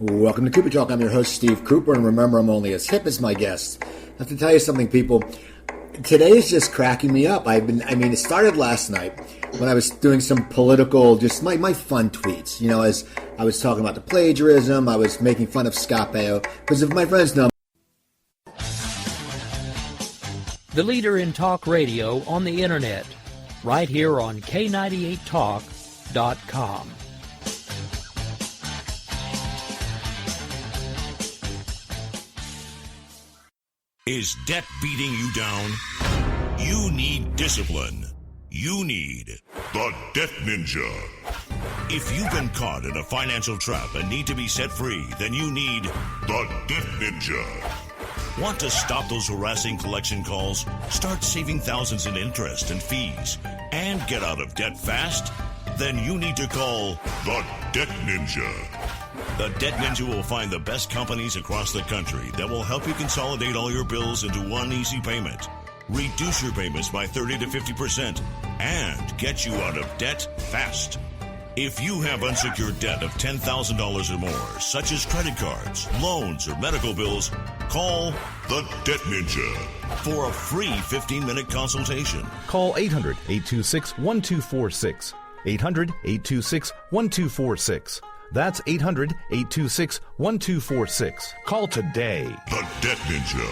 Welcome to Cooper Talk. I'm your host, Steve Cooper, and remember, I'm only as hip as my guests. I have to tell you something, people. Today is just cracking me up. It started last night when I was doing some political, just my fun tweets. You know, as I was talking about the plagiarism, I was making fun of Scott Baio, because if my friends know. The leader in talk radio on the internet, right here on K98Talk.com. Is debt beating you down? You need discipline. You need the Debt Ninja. If you've been caught in a financial trap and need to be set free, then you need the Debt Ninja. Want to stop those harassing collection calls, start saving thousands in interest and fees, and get out of debt fast? Then you need to call the Debt Ninja. The Debt Ninja will find the best companies across the country that will help you consolidate all your bills into one easy payment, reduce your payments by 30 to 50%, and get you out of debt fast. If you have unsecured debt of $10,000 or more, such as credit cards, loans, or medical bills, call the Debt Ninja for a free 15-minute consultation. Call 800-826-1246. 800-826-1246. That's 800-826-1246. Call today. The Debt Ninja.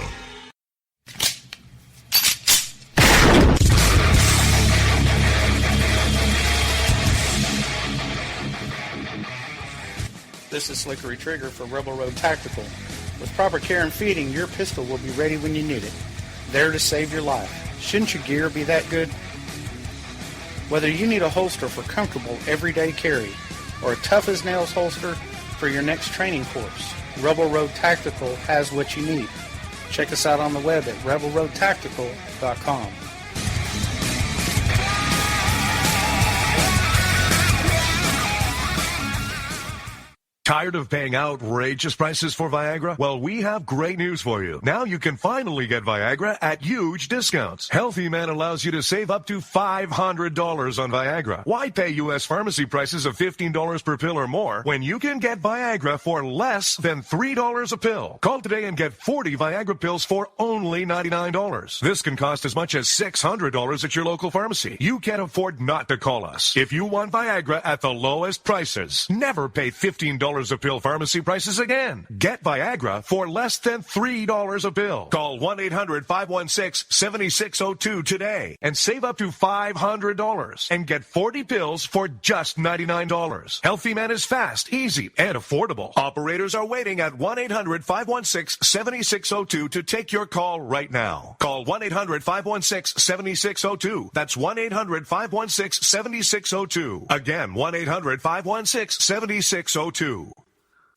This is Slickery Trigger for Rebel Road Tactical. With proper care and feeding, your pistol will be ready when you need it. There to save your life. Shouldn't your gear be that good? Whether you need a holster for comfortable everyday carry, or a tough-as-nails holster for your next training course, Rebel Road Tactical has what you need. Check us out on the web at rebelroadtactical.com. Tired of paying outrageous prices for Viagra? Well, we have great news for you. Now you can finally get Viagra at huge discounts. Healthy Man allows you to save up to $500 on Viagra. Why pay U.S. pharmacy prices of $15 per pill or more when you can get Viagra for less than $3 a pill? Call today and get 40 Viagra pills for only $99. This can cost as much as $600 at your local pharmacy. You can't afford not to call us. If you want Viagra at the lowest prices, never pay $15 a pill pharmacy prices again. Get Viagra for less than $3 a pill. Call 1-800-516-7602 today and save up to $500 and get 40 pills for just $99. Healthy Man is fast, easy, and affordable. Operators are waiting at 1-800-516-7602 to take your call right now. Call 1-800-516-7602. That's 1-800-516-7602. Again, 1-800-516-7602.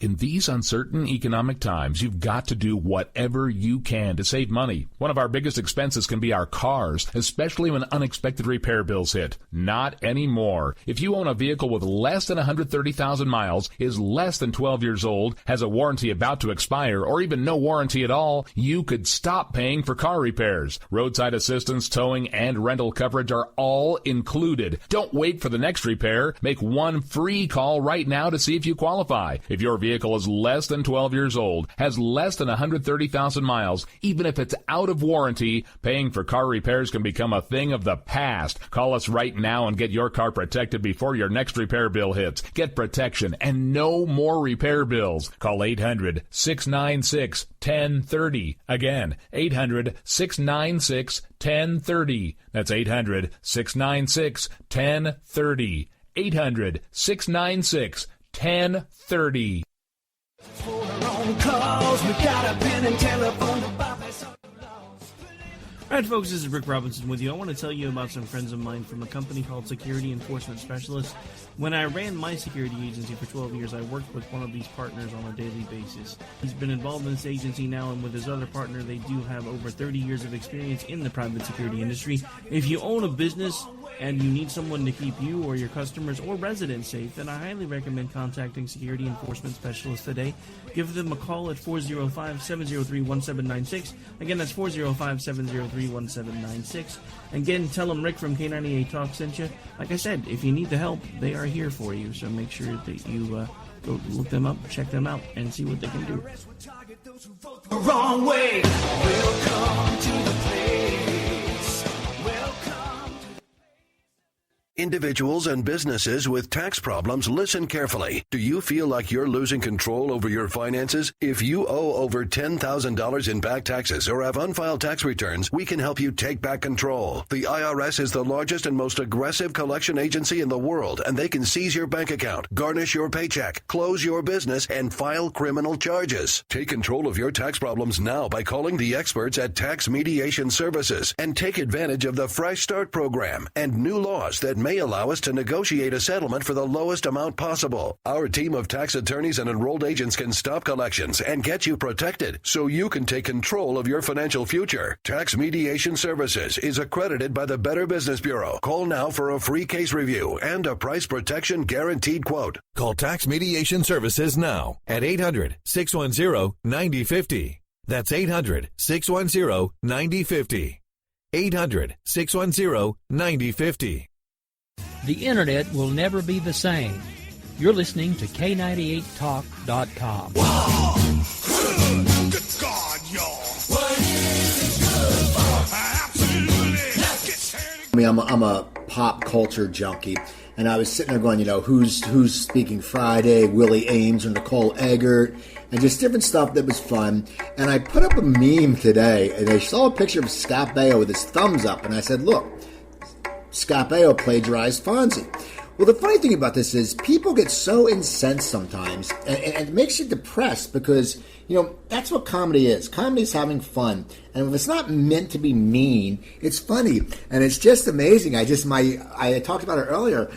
In these uncertain economic times, you've got to do whatever you can to save money. One of our biggest expenses can be our cars, especially when unexpected repair bills hit. Not anymore. If you own a vehicle with less than 130,000 miles, is less than 12 years old, has a warranty about to expire, or even no warranty at all, you could stop paying for car repairs. Roadside assistance, towing, and rental coverage are all included. Don't wait for the next repair. Make one free call right now to see if you qualify. If your vehicle is less than 12 years old, has less than 130,000 miles, even if it's out of warranty, paying for car repairs can become a thing of the past. Call us right now and get your car protected before your next repair bill hits. Get protection and no more repair bills. Call 800-696-1030. Again, 800-696-1030. That's 800-696-1030. 800-696-1030. Alright folks, this is Rick Robinson with you. I want to tell you about some friends of mine from a company called Security Enforcement Specialists. When I ran my security agency for 12 years, I worked with one of these partners on a daily basis. He's been involved in this agency now, and with his other partner, they do have over 30 years of experience in the private security industry. If you own a business and you need someone to keep you or your customers or residents safe, then I highly recommend contacting Security Enforcement Specialists today. Give them a call at 405-703-1796. Again, that's 405-703-1796. Again, tell them Rick from K98 Talk sent you. Like I said, if you need the help, they are here for you, so make sure that you Go look them up, check them out, and see what they can do. Wrong way. Welcome to the place. Individuals and businesses with tax problems, listen carefully. Do you feel like you're losing control over your finances? If you owe over $10,000 in back taxes or have unfiled tax returns, we can help you take back control. The IRS is the largest and most aggressive collection agency in the world, and they can seize your bank account, garnish your paycheck, close your business, and file criminal charges. Take control of your tax problems now by calling the experts at Tax Mediation Services and take advantage of the Fresh Start program and new laws that may allow us to negotiate a settlement for the lowest amount possible. Our team of tax attorneys and enrolled agents can stop collections and get you protected so you can take control of your financial future. Tax Mediation Services is accredited by the Better Business Bureau. Call now for a free case review and a price protection guaranteed quote. Call Tax Mediation Services now at 800-610-9050. That's 800-610-9050. 800-610-9050. The Internet will never be the same. You're listening to K98Talk.com. Wow. Good God, y'all. What is it good for? Absolutely. I mean, I'm a pop culture junkie, and I was sitting there going, who's speaking Friday, Willie Ames or Nicole Eggert, and just different stuff that was fun. And I put up a meme today, and I saw a picture of Scott Baio with his thumbs up, and I said, look, Scott Baio plagiarized Fonzie. Well, the funny thing about this is people get so incensed sometimes, and it makes you depressed because, that's what comedy is. Comedy is having fun. And if it's not meant to be mean, it's funny. And it's just amazing. I talked about it earlier.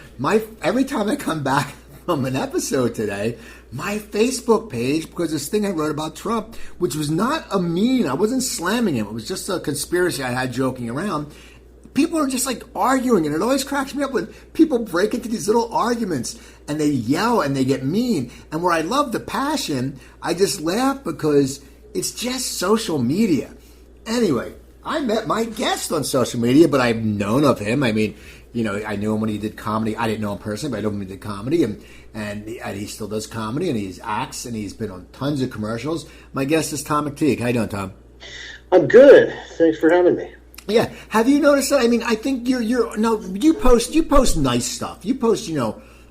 Every time I come back from an episode today, my Facebook page, because this thing I wrote about Trump, which was not a mean, I wasn't slamming him. It was just a conspiracy I had joking around. People are just like arguing, and it always cracks me up when people break into these little arguments and they yell and they get mean. And where I love the passion, I just laugh because it's just social media. Anyway, I met my guest on social media, but I've known of him. I mean, I knew him when he did comedy. I didn't know him personally, but I know him when he did comedy, and he still does comedy, and he acts, and he's been on tons of commercials. My guest is Tom McTeague. How you doing, Tom? I'm good. Thanks for having me. Yeah. Have you noticed that? I mean, I think you post nice stuff. You post,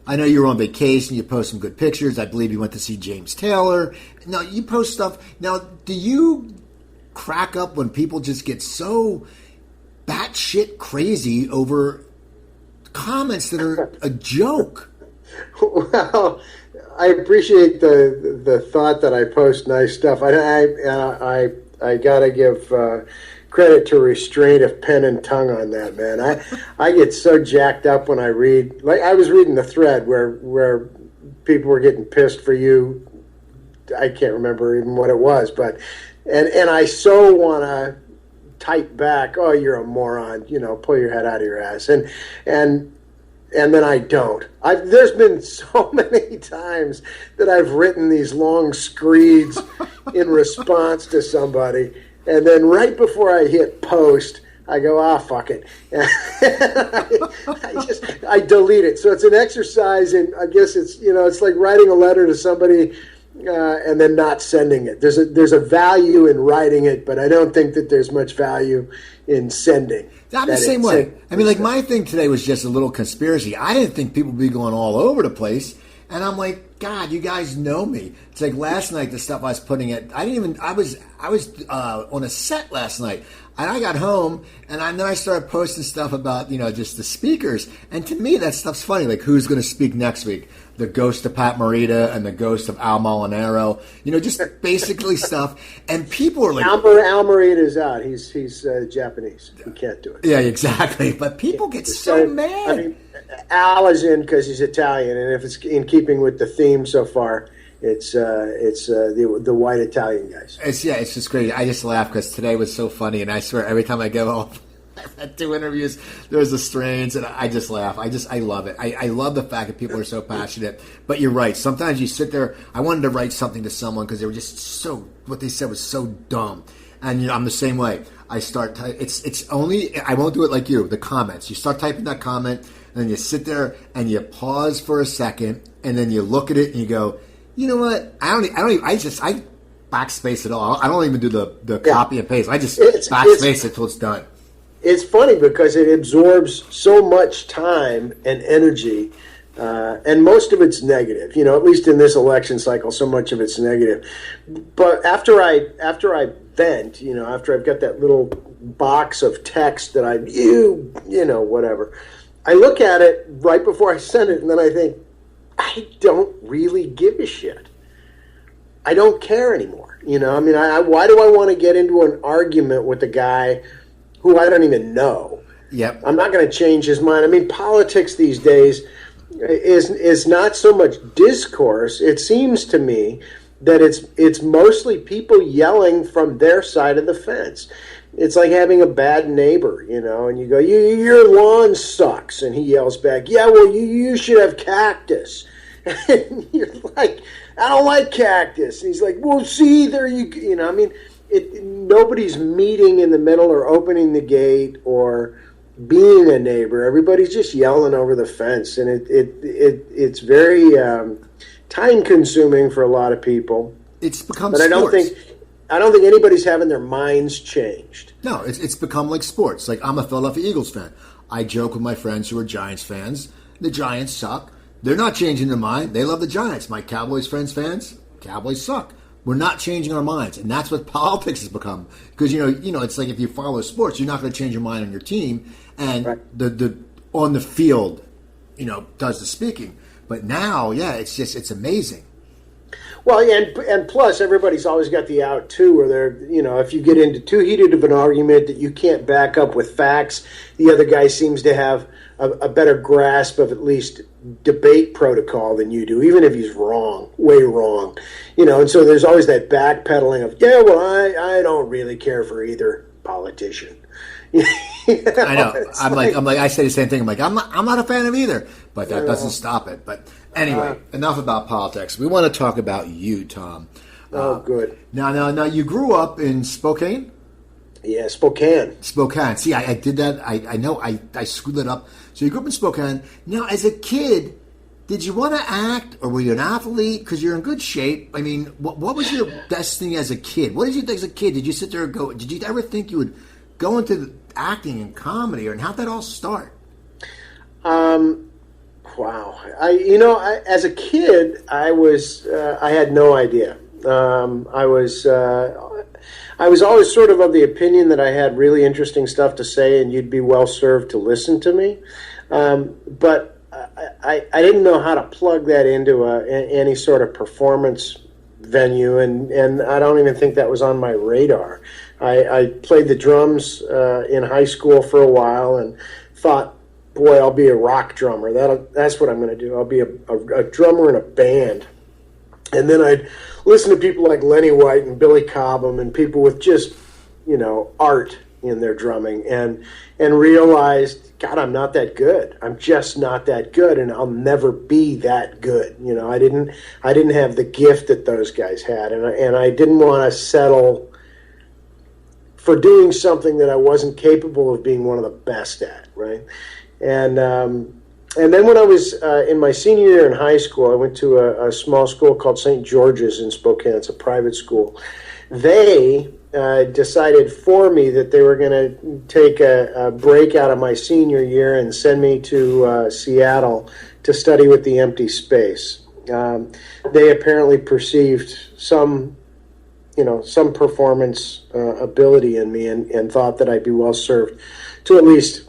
I know you were on vacation. You post some good pictures. I believe you went to see James Taylor. Now, you post stuff. Now, do you crack up when people just get so batshit crazy over comments that are a joke? Well, I appreciate the thought that I post nice stuff. I gotta give credit to restraint of pen and tongue on that, man. I get so jacked up when I read. Like I was reading the thread where people were getting pissed for you. I can't remember even what it was, but and I so want to type back, "Oh, you're a moron," pull your head out of your ass, and then I don't. There's been so many times that I've written these long screeds in response to somebody, and then right before I hit post, I go, fuck it. I delete it. So it's an exercise in, I guess it's like writing a letter to somebody and then not sending it. There's a value in writing it, but I don't think that there's much value in sending. I'm the same way. I mean, like my thing today was just a little conspiracy. I didn't think people would be going all over the place. And I'm like, God, you guys know me. It's like last night, the stuff I was putting it. I was on a set last night, and I got home, and then I started posting stuff about, just the speakers. And to me, that stuff's funny. Like, who's going to speak next week? The ghost of Pat Morita and the ghost of Al Molinaro. Just basically stuff. And people are like, Al Morita's out. He's Japanese. He can't do it. Yeah, exactly. But people get so mad. I mean, Al is in because he's Italian, and if it's in keeping with the theme so far, it's the white Italian guys. It's just crazy. I just laugh because today was so funny, and I swear every time I go home, I've had 2 interviews. There's the strains, and I just laugh. I love it. I love the fact that people are so passionate. But you're right. Sometimes you sit there. I wanted to write something to someone because they were just what they said was so dumb. And I'm the same way. I start. It's only. I won't do it like you. The comments. You start typing that comment. and then you sit there and you pause for a second, and then you look at it and you go, you know what? I backspace it all. I don't even do the copy and paste. I just backspace it till it's done. It's funny because it absorbs so much time and energy, and most of it's negative. You know, at least in this election cycle, so much of it's negative. But after I vent, you know, after I've got that little box of text that whatever, I look at it right before I send it, and then I think, I don't really give a shit. I don't care anymore. You know, I mean, why do I want to get into an argument with a guy who I don't even know? Yep. I'm not going to change his mind. I mean, politics these days is not so much discourse. It seems to me that it's mostly people yelling from their side of the fence. It's like having a bad neighbor, you know, and you go, your lawn sucks, and he yells back, yeah, well, you should have cactus. And you're like, I don't like cactus. And he's like, well, see, there you know, I mean, nobody's meeting in the middle or opening the gate or being a neighbor. Everybody's just yelling over the fence, and it's very time-consuming for a lot of people. It's become but sports. I don't think anybody's having their minds changed. No, it's become like sports. Like, I'm a Philadelphia Eagles fan. I joke with my friends who are Giants fans. The Giants suck. They're not changing their mind. They love the Giants. My Cowboys fans, Cowboys suck. We're not changing our minds, and that's what politics has become. Because you know, it's like if you follow sports, you're not going to change your mind on your team, and right. the on the field, you know, does the speaking. But now, yeah, it's amazing. Well, and plus, everybody's always got the out, too, where they're, you know, if you get into too heated of an argument that you can't back up with facts, the other guy seems to have a better grasp of at least debate protocol than you do, even if he's wrong, way wrong. You know, and so there's always that backpedaling of, yeah, well, I don't really care for either politician. You know, I know. I'm like, I say the same thing. I'm like, I'm not a fan of either, but that doesn't stop it. But anyway, enough about politics. We want to talk about you, Tom. Oh, good. Now, you grew up in Spokane? Yeah, Spokane. See, I did that. I know I screwed it up. So you grew up in Spokane. Now, as a kid, did you want to act, or were you an athlete? Because you're in good shape. I mean, what was your best thing as a kid? What did you think as a kid? Did you sit there and go? Did you ever think you would go into acting and comedy, or how'd that all start? Wow. As a kid, I had no idea. I was always sort of the opinion that I had really interesting stuff to say, and you'd be well served to listen to me. But I didn't know how to plug that into any sort of performance venue, and I don't even think that was on my radar. I played the drums in high school for a while and thought, boy, I'll be a rock drummer. That's what I'm going to do. I'll be a drummer in a band. And then I'd listen to people like Lenny White and Billy Cobham and people with just, you know, art in their drumming and realized, God, I'm not that good. I'm just not that good, and I'll never be that good. You know, I didn't have the gift that those guys had, and I didn't want to settle for doing something that I wasn't capable of being one of the best at, right? And then when I was in my senior year in high school, I went to a small school called St. George's in Spokane. It's a private school. They decided for me that they were going to take a break out of my senior year and send me to Seattle to study with the Empty Space. They apparently perceived some performance ability in me and thought that I'd be well served to at least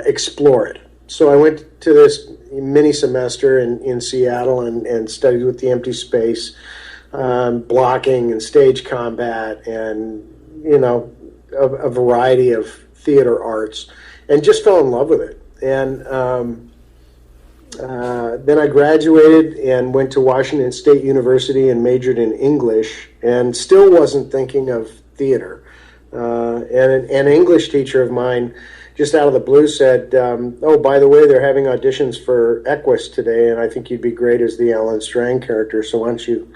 explore it. So I went to this mini semester in Seattle and studied with the Empty Space, blocking and stage combat and, you know, a variety of theater arts, and just fell in love with it. And then I graduated and went to Washington State University and majored in English, and still wasn't thinking of theater. And an English teacher of mine, just out of the blue, said, oh, by the way, they're having auditions for Equus today, and I think you'd be great as the Alan Strang character, so why don't you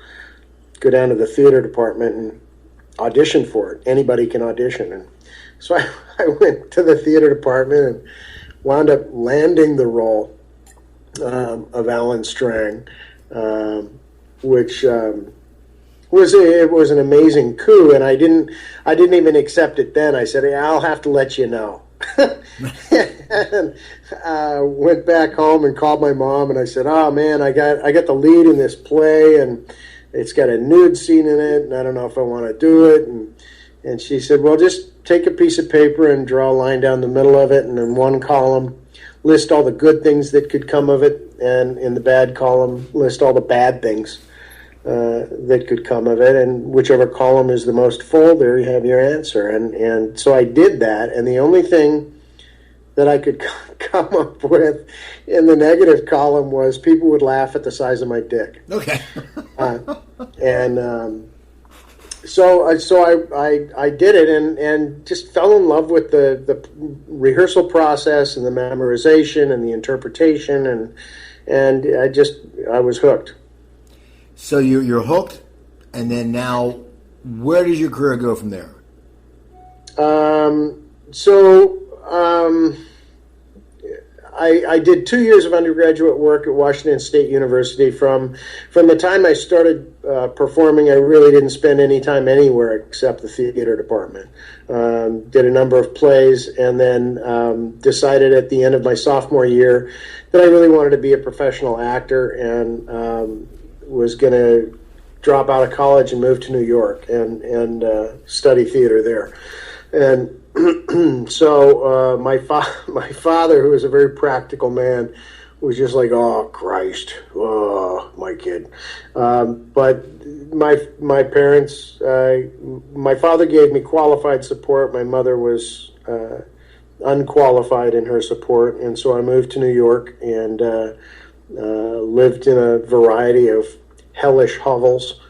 go down to the theater department and audition for it. Anybody can audition. And so I went to the theater department and wound up landing the role of Alan Strang, which was an amazing coup, and I didn't even accept it then. I said, I'll have to let you know. And went back home and called my mom, and I said, oh man, I got the lead in this play, and it's got a nude scene in it, and I don't know if I want to do it. And she said, well, just take a piece of paper and draw a line down the middle of it, and in one column list all the good things that could come of it, and in the bad column list all the bad things that could come of it, and whichever column is the most full, there you have your answer. And so I did that, and the only thing that I could come up with in the negative column was people would laugh at the size of my dick. Okay. So I did it, and just fell in love with the rehearsal process and the memorization and the interpretation, and I was hooked. So you're hooked, and then now, where does your career go from there? I did 2 years of undergraduate work at Washington State University. From the time I started performing, I really didn't spend any time anywhere except the theater department. Did a number of plays, and then decided at the end of my sophomore year that I really wanted to be a professional actor, and was going to drop out of college and move to New York and study theater there. And so my father, who was a very practical man, was just like, oh, Christ, oh, my kid. But my parents, my father gave me qualified support. My mother was unqualified in her support. And so I moved to New York and lived in a variety of hellish hovels,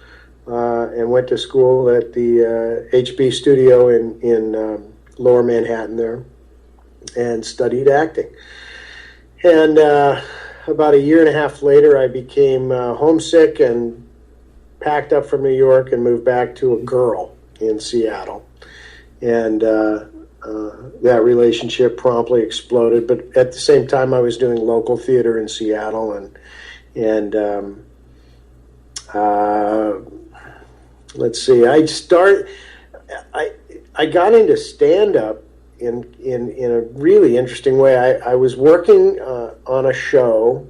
and went to school at the HB studio in Lower Manhattan there, and studied acting. And about a year and a half later, I became homesick and packed up from New York and moved back to a girl in Seattle. And that relationship promptly exploded. But at the same time, I was doing local theater in Seattle, and let's see, I got into stand-up in a really interesting way. I was working on a show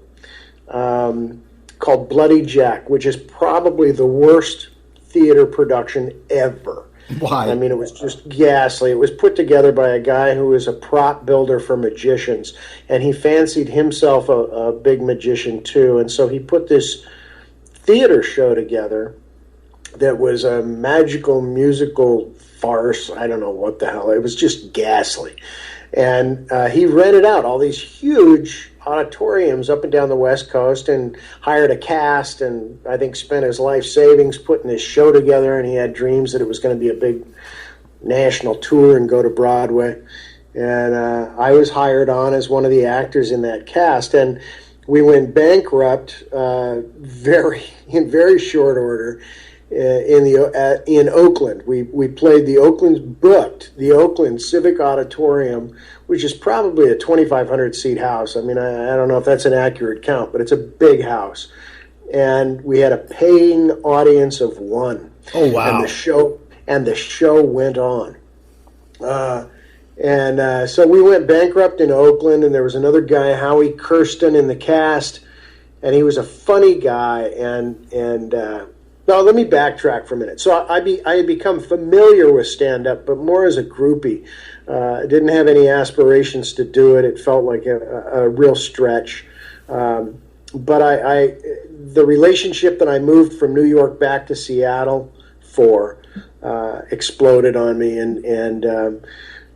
called Bloody Jack, which is probably the worst theater production ever. Why? I mean, it was just ghastly. It was put together by a guy who was a prop builder for magicians, and he fancied himself a big magician too, and so he put this theater show together that was a magical musical farce. I don't know what the hell. It was just ghastly. And he rented out all these huge auditoriums up and down the West Coast and hired a cast, and I think spent his life savings putting this show together, and he had dreams that it was going to be a big national tour and go to Broadway. And I was hired on as one of the actors in that cast, and we went bankrupt in very short order. In Oakland, we played booked the Oakland Civic Auditorium, which is probably a 2,500 seat house. I mean, I don't know if that's an accurate count, but it's a big house. And we had a paying audience of 1. Oh wow! And the show went on. So we went bankrupt in Oakland, and there was another guy, Howie Kirsten, in the cast, and he was a funny guy. Now, let me backtrack for a minute. So I had become familiar with stand-up, but more as a groupie. I didn't have any aspirations to do it. It felt like a real stretch. But the relationship that I moved from New York back to Seattle for exploded on me, and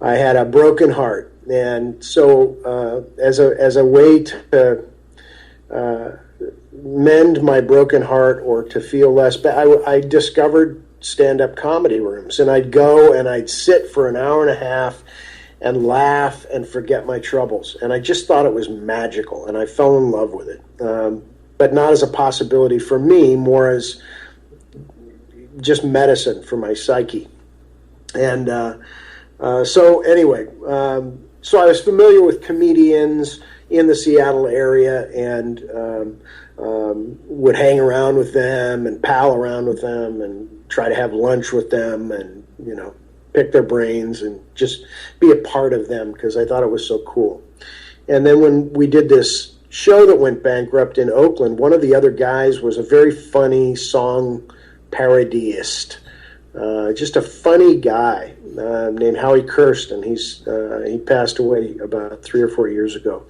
I had a broken heart. And so as a way to mend my broken heart or to feel less bad, I discovered stand-up comedy rooms, and I'd go and I'd sit for an hour and a half and laugh and forget my troubles, and I just thought it was magical, and I fell in love with it, but not as a possibility for me, more as just medicine for my psyche. And so anyway, so I was familiar with comedians in the Seattle area and would hang around with them and pal around with them and try to have lunch with them and, pick their brains and just be a part of them because I thought it was so cool. And then when we did this show that went bankrupt in Oakland, one of the other guys was a very funny song parodyist. Just a funny guy named Howie Kirsten. He passed away about 3 or 4 years ago.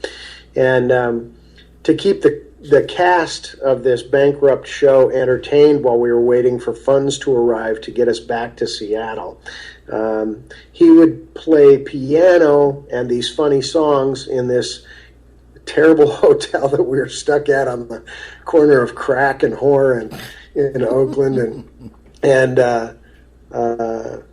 And to keep the cast of this bankrupt show entertained while we were waiting for funds to arrive to get us back to Seattle, he would play piano and these funny songs in this terrible hotel that we were stuck at on the corner of Crack and Whore in Oakland. And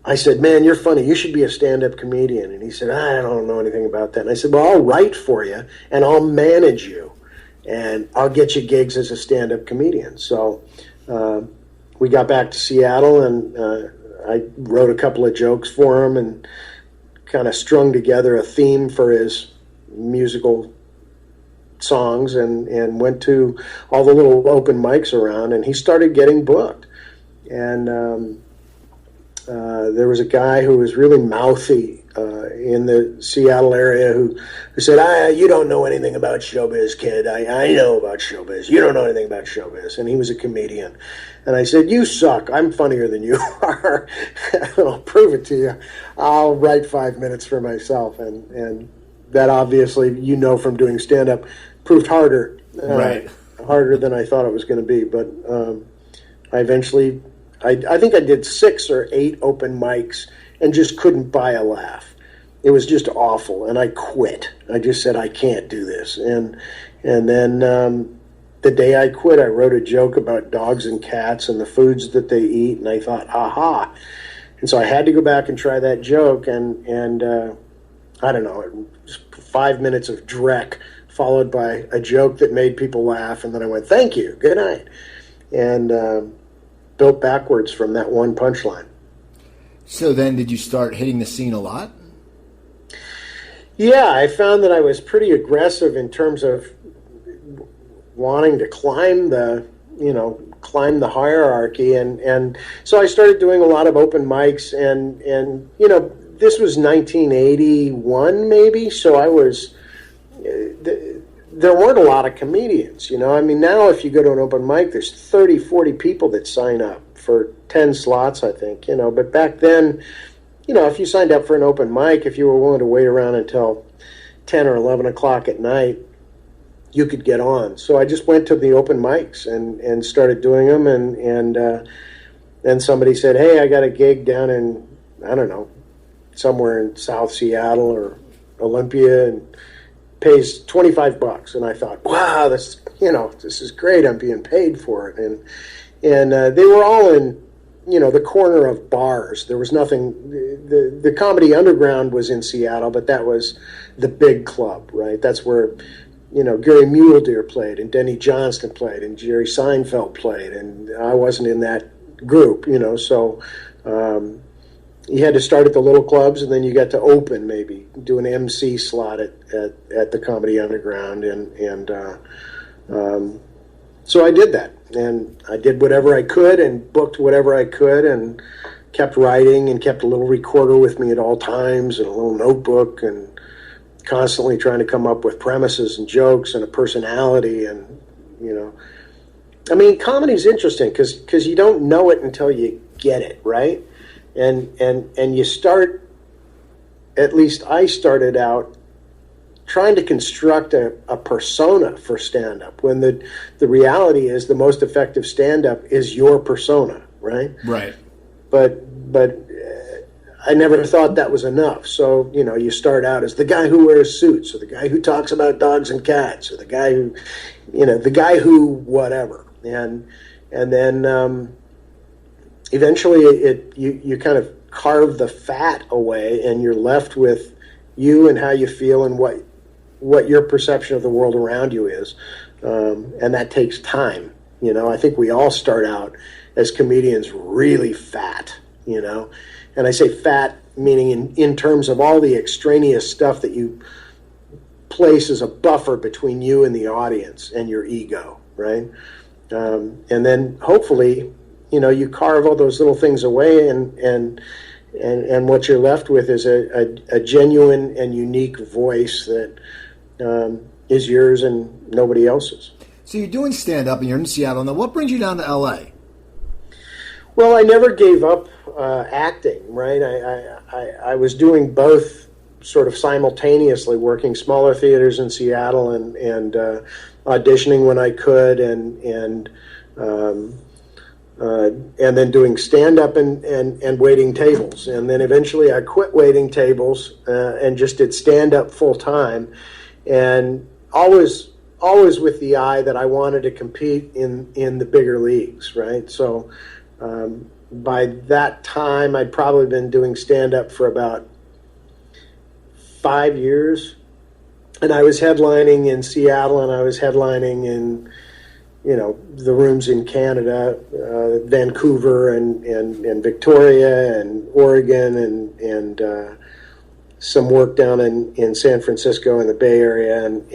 I said, man, you're funny. You should be a stand-up comedian. And he said, I don't know anything about that. And I said, well, I'll write for you, and I'll manage you, and I'll get you gigs as a stand-up comedian. So we got back to Seattle, and I wrote a couple of jokes for him and kind of strung together a theme for his musical songs and went to all the little open mics around, and he started getting booked. And there was a guy who was really mouthy in the Seattle area who said, you don't know anything about showbiz, kid. I know about showbiz. You don't know anything about showbiz. And he was a comedian. And I said, you suck. I'm funnier than you are. I'll prove it to you. I'll write 5 minutes for myself. And that obviously, from doing stand-up, proved harder. Right. Harder than I thought it was going to be. But I eventually... I think I did 6 or 8 open mics and just couldn't buy a laugh. It was just awful, and I quit. I just said, I can't do this. And then the day I quit, I wrote a joke about dogs and cats and the foods that they eat, and I thought, aha. And so I had to go back and try that joke, and I don't know, 5 minutes of dreck followed by a joke that made people laugh, and then I went, thank you, good night. And... built backwards from that one punchline. So then did you start hitting the scene a lot? Yeah, I found that I was pretty aggressive in terms of wanting to climb the hierarchy. And so I started doing a lot of open mics and this was 1981 maybe. So I was, there weren't a lot of comedians, I mean, now if you go to an open mic, there's 30, 40 people that sign up for 10 slots, I think, but back then, if you signed up for an open mic, if you were willing to wait around until 10 or 11 o'clock at night, you could get on. So I just went to the open mics and started doing them, and then somebody said, hey, I got a gig down in, I don't know, somewhere in South Seattle or Olympia, and pays $25, and I thought, wow, this is great. I'm being paid for it, and they were all in, the corner of bars. There was nothing. The Comedy Underground was in Seattle, but that was the big club, right? That's where, Gary Muledeer played, and Denny Johnston played, and Jerry Seinfeld played, and I wasn't in that group, so. You had to start at the little clubs, and then you got to open, maybe do an MC slot at the Comedy Underground, and so I did that, and I did whatever I could, and booked whatever I could, and kept writing, and kept a little recorder with me at all times, and a little notebook, and constantly trying to come up with premises and jokes and a personality, and I mean, comedy's interesting because you don't know it until you get it, right? And you start, at least I started out trying to construct a persona for stand-up when the reality is the most effective stand-up is your persona, right? Right. But I never thought that was enough. So, you start out as the guy who wears suits, or the guy who talks about dogs and cats, or the guy who whatever. And then eventually you kind of carve the fat away, and you're left with you and how you feel and what your perception of the world around you is. And that takes time. I think we all start out as comedians really fat, and I say fat meaning in terms of all the extraneous stuff that you place as a buffer between you and the audience and your ego, right? And then hopefully, you carve all those little things away, and what you're left with is a genuine and unique voice that is yours and nobody else's. So you're doing stand-up and you're in Seattle. Now, what brings you down to L.A.? Well, I never gave up acting, right? I was doing both sort of simultaneously, working smaller theaters in Seattle and auditioning when I could, and then doing stand-up and waiting tables. And then eventually I quit waiting tables and just did stand-up full-time, and always with the eye that I wanted to compete in the bigger leagues, right? So by that time, I'd probably been doing stand-up for about 5 years, and I was headlining in Seattle, and I was headlining in, the rooms in Canada, Vancouver and Victoria and Oregon, and some work down in San Francisco in the Bay Area, and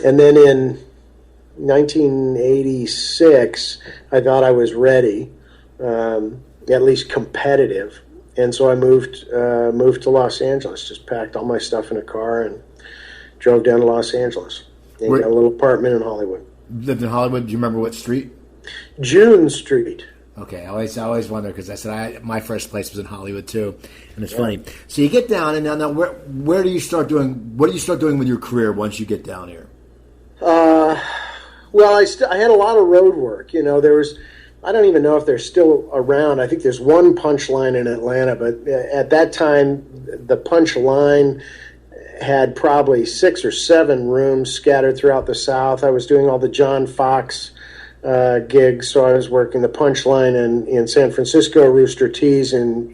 then in 1986, I thought I was ready, at least competitive, and so I moved to Los Angeles. Just packed all my stuff in a car and drove down to Los Angeles and got a little apartment in Hollywood. Lived in Hollywood. Do you remember what street? June Street. Okay, I always wonder, because I said my first place was in Hollywood too, and it's funny. So you get down, and now where do you start doing? What do you start doing with your career once you get down here? Well, I had a lot of road work. There was, I don't even know if they're still around. I think there's one Punchline in Atlanta, but at that time, the Punchline had probably 6 or 7 rooms scattered throughout the South. I was doing all the John Fox gigs, so I was working the Punchline in San Francisco, Rooster Teeth in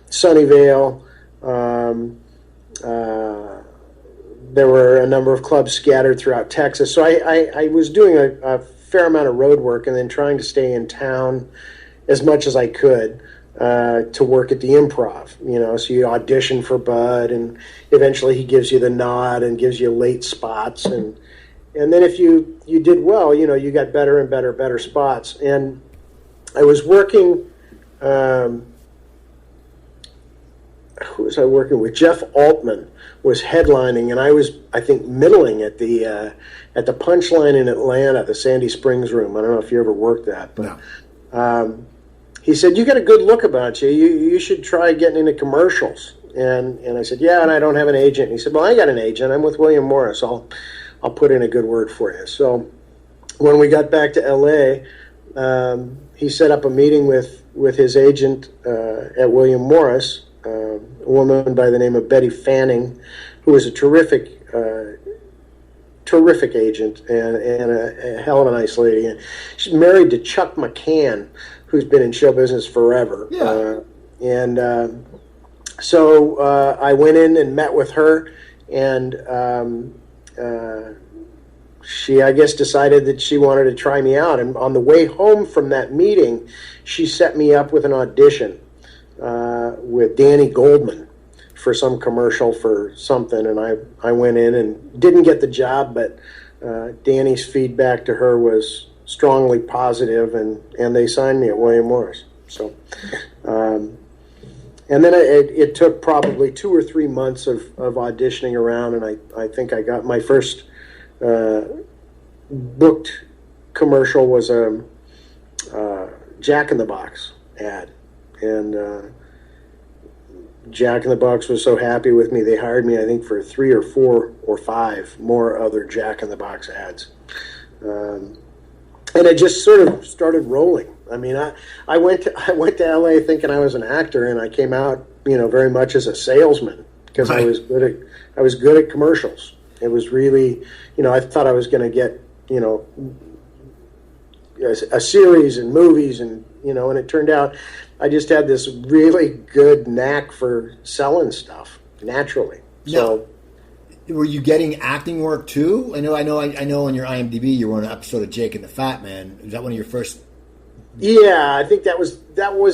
Sunnyvale. There were a number of clubs scattered throughout Texas. So I was doing a fair amount of road work and then trying to stay in town as much as I could to work at the Improv. So you audition for Bud, and eventually he gives you the nod and gives you late spots. And then if you did well, you got better and better spots. And I was working... who was I working with? Jeff Altman was headlining, and I was, I think, middling at the Punchline in Atlanta, the Sandy Springs room. I don't know if you ever worked that, but he said, "You got a good look about you. You should try getting into commercials." And I said, "Yeah, and I don't have an agent." And he said, "Well, I got an agent. I'm with William Morris. I'll put in a good word for you." So when we got back to L.A., he set up a meeting with his agent at William Morris, a woman by the name of Betty Fanning, who was a terrific agent and a hell of a nice lady. And she's married to Chuck McCann, who's been in show business forever. Yeah. So I went in and met with her, and she, I guess, decided that she wanted to try me out. And on the way home from that meeting, she set me up with an audition with Danny Goldman for some commercial for something, and I went in and didn't get the job, but Danny's feedback to her was strongly positive, and they signed me at William Morris. So, and then it took probably 2 or 3 months of auditioning around, and I think I got my first booked commercial was a Jack in the Box ad, and Jack in the Box was so happy with me, they hired me, I think, for 3 or 4 or 5 more other Jack in the Box ads. And it just sort of started rolling. I mean, I went to LA thinking I was an actor, and I came out, very much as a salesman, because I was good at commercials. It was really, I thought I was going to get, a series and movies, and it turned out I just had this really good knack for selling stuff naturally. So, were you getting acting work too? I know. On your IMDb, you were on an episode of Jake and the Fat Man. Was that one of your first? Yeah, I think that was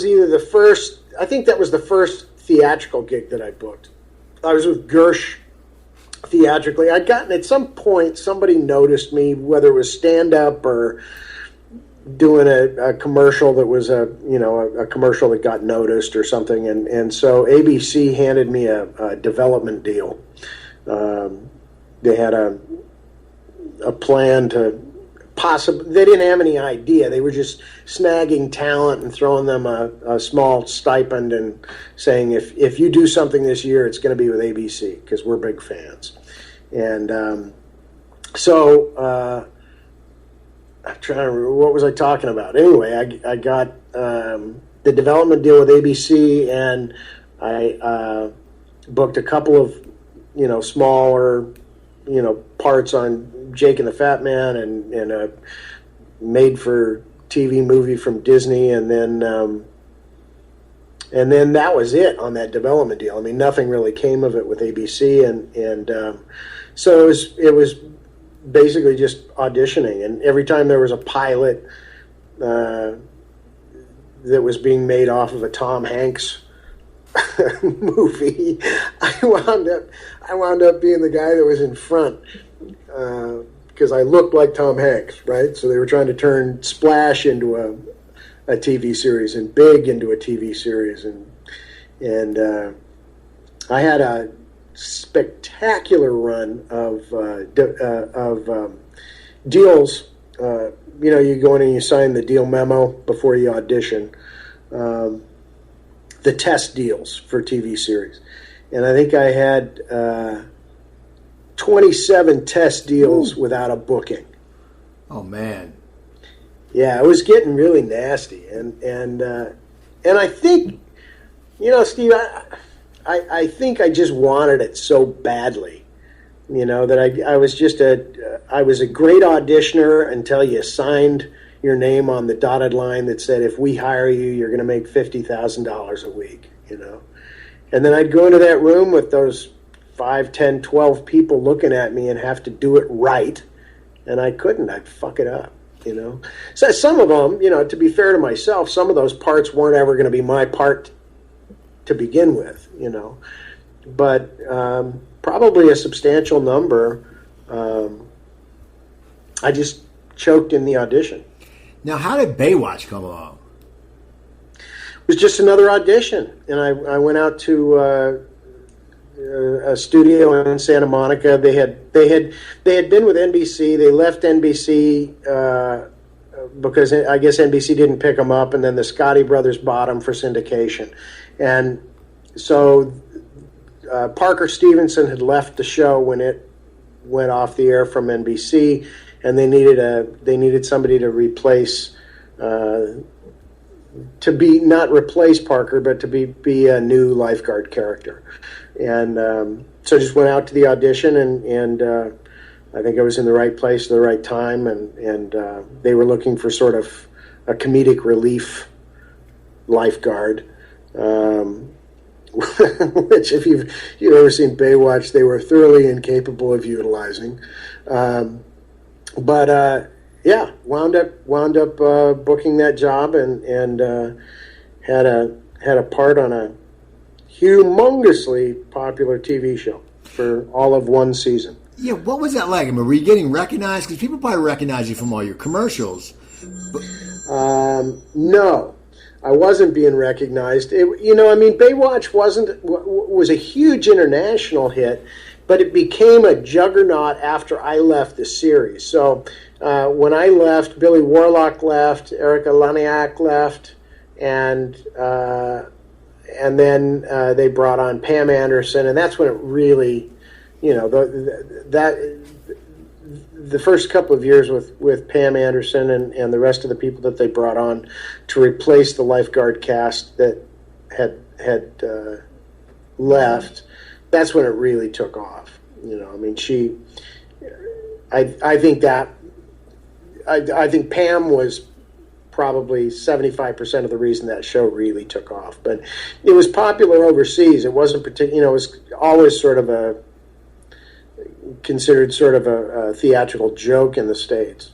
either the first I think that was the first theatrical gig that I booked. I was with Gersh theatrically. I'd gotten, at some point, somebody noticed me, whether it was stand-up or doing a commercial that was a commercial that got noticed or something. And so ABC handed me a development deal. They had a plan to they didn't have any idea. They were just snagging talent and throwing them a small stipend and saying, if you do something this year, it's going to be with ABC because we're big fans. And so I'm trying to remember, what was I talking about? Anyway, I got the development deal with ABC, and I booked a couple of smaller parts on Jake and the Fat Man and a made-for-TV movie from Disney, and then that was it on that development deal. I mean, nothing really came of it with ABC, and so it was basically just auditioning. And every time there was a pilot that was being made off of a Tom Hanks movie, I wound up being the guy that was in front because I looked like Tom Hanks, right? So they were trying to turn Splash into a TV series and Big into a TV series, and I had a spectacular run of deals. You go in and you sign the deal memo before you audition. The test deals for TV series. And I think I had 27 test deals without a booking. Oh, man. Yeah, it was getting really nasty. And I think, Steve, I think I just wanted it so badly, that I was just I was a great auditioner until you signed your name on the dotted line that said, if we hire you, you're going to make $50,000 a week, And then I'd go into that room with those 5, 10, 12 people looking at me and have to do it right, and I couldn't. I'd fuck it up, So some of them, to be fair to myself, some of those parts weren't ever going to be my part to begin with, But probably a substantial number, I just choked in the audition. Now, how did Baywatch come along? It was just another audition, and I went out to a studio in Santa Monica. They had been with NBC. They left NBC because I guess NBC didn't pick them up, and then the Scotti brothers bought them for syndication, and so Parker Stevenson had left the show when it went off the air from NBC, and they needed somebody to replace. To be not replace Parker, but to be a new lifeguard character, and so I just went out to the audition, and I think I was in the right place at the right time, and they were looking for sort of a comedic relief lifeguard, which if you've ever seen Baywatch, they were thoroughly incapable of utilizing, but. Yeah, wound up booking that job and had a part on a humongously popular TV show for all of one season. Yeah, what was that like? I mean, were you getting recognized? Because people probably recognize you from all your commercials. No, I wasn't being recognized. Baywatch was a huge international hit, but it became a juggernaut after I left the series. So. When I left, Billy Warlock left, Erica Laniak left, and then they brought on Pam Anderson, and that's when it really, the first couple of years with Pam Anderson and the rest of the people that they brought on to replace the lifeguard cast that had left, that's when it really took off. I think Pam was probably 75% of the reason that show really took off. But it was popular overseas. It wasn't particular. It was always considered sort of a theatrical joke in the States.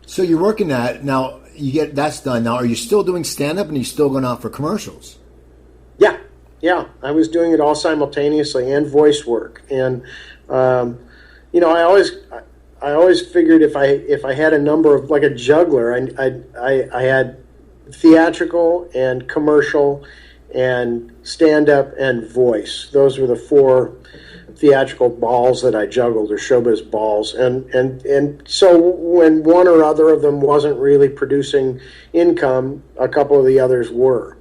So you're working that now. That's done now. Are you still doing stand up, and are you still going out for commercials? Yeah, I was doing it all simultaneously and voice work. And I always figured if I had a number of, like a juggler, I had theatrical and commercial and stand-up and voice. Those were the 4 theatrical balls that I juggled, or showbiz balls. And so when one or other of them wasn't really producing income, a couple of the others were.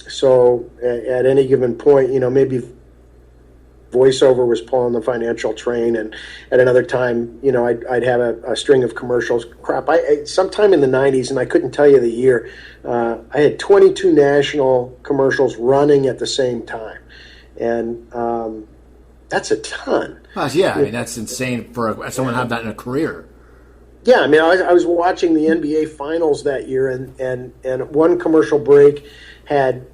So at any given point, maybe voiceover was pulling the financial train, and at another time, I'd have a string of commercials. Crap, sometime in the 90s, and I couldn't tell you the year, I had 22 national commercials running at the same time. And that's a ton. Yeah, I mean, that's insane for someone to have that in a career. Yeah, I mean, I was watching the NBA Finals that year, and one commercial break had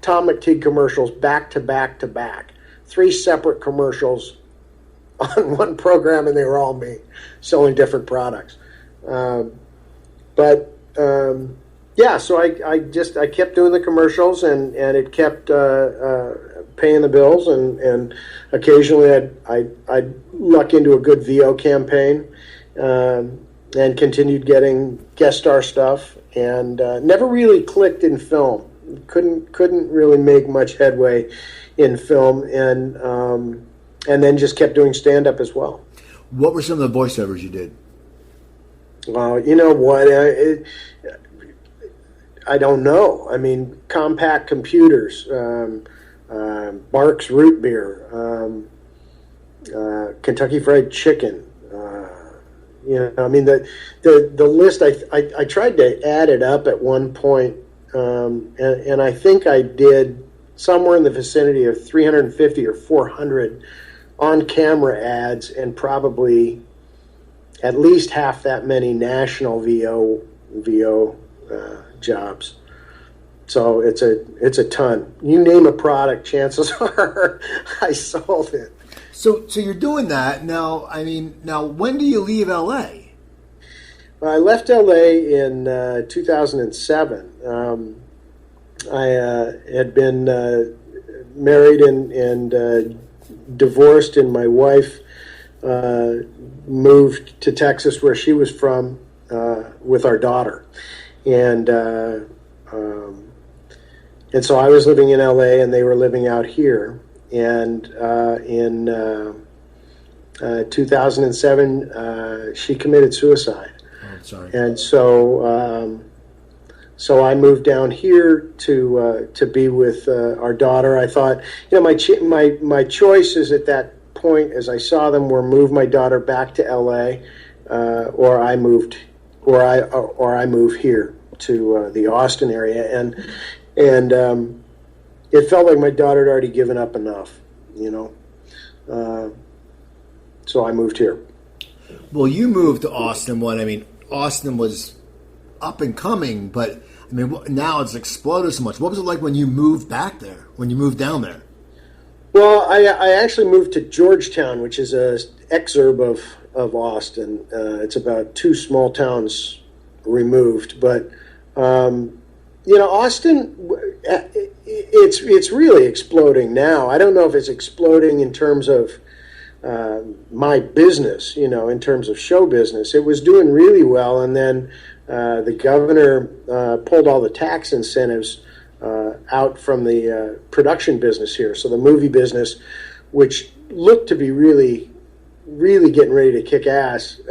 Tom McTeague commercials back to back to back. 3 separate commercials on one program, and they were all me selling different products. So I kept doing the commercials, and it kept paying the bills, and occasionally I'd luck into a good VO campaign, and continued getting guest star stuff, and never really clicked in film. Couldn't really make much headway in film, and then just kept doing stand-up as well. What were some of the voiceovers you did? Well, you know what? I don't know. I mean, Compact Computers, Barks Root Beer, Kentucky Fried Chicken. I mean, the list, I tried to add it up at one point, and I think I did somewhere in the vicinity of 350 or 400 on-camera ads, and probably at least half that many national VO jobs. So it's a ton. You name a product, chances are I sold it. So you're doing that now. I mean, now when do you leave LA? I left LA in 2007. I had been married and divorced, and my wife moved to Texas, where she was from, with our daughter, and so I was living in LA, and they were living out here. And in 2007, she committed suicide. Oh, sorry. And so I moved down here to be with our daughter. I thought, my choices at that point, as I saw them, were move my daughter back to LA, or I move here to the Austin area, and it felt like my daughter had already given up enough, so I moved here. Well, you moved to Austin. Austin was up and coming, but now it's exploded so much. What was it like when you moved back there? When you moved down there? Well, I actually moved to Georgetown, which is a exurb of Austin. It's about 2 small towns removed, but Austin, it's really exploding now. I don't know if it's exploding in terms of my business, in terms of show business. It was doing really well, and then the governor pulled all the tax incentives out from the production business here. So the movie business, which looked to be really, really getting ready to kick ass,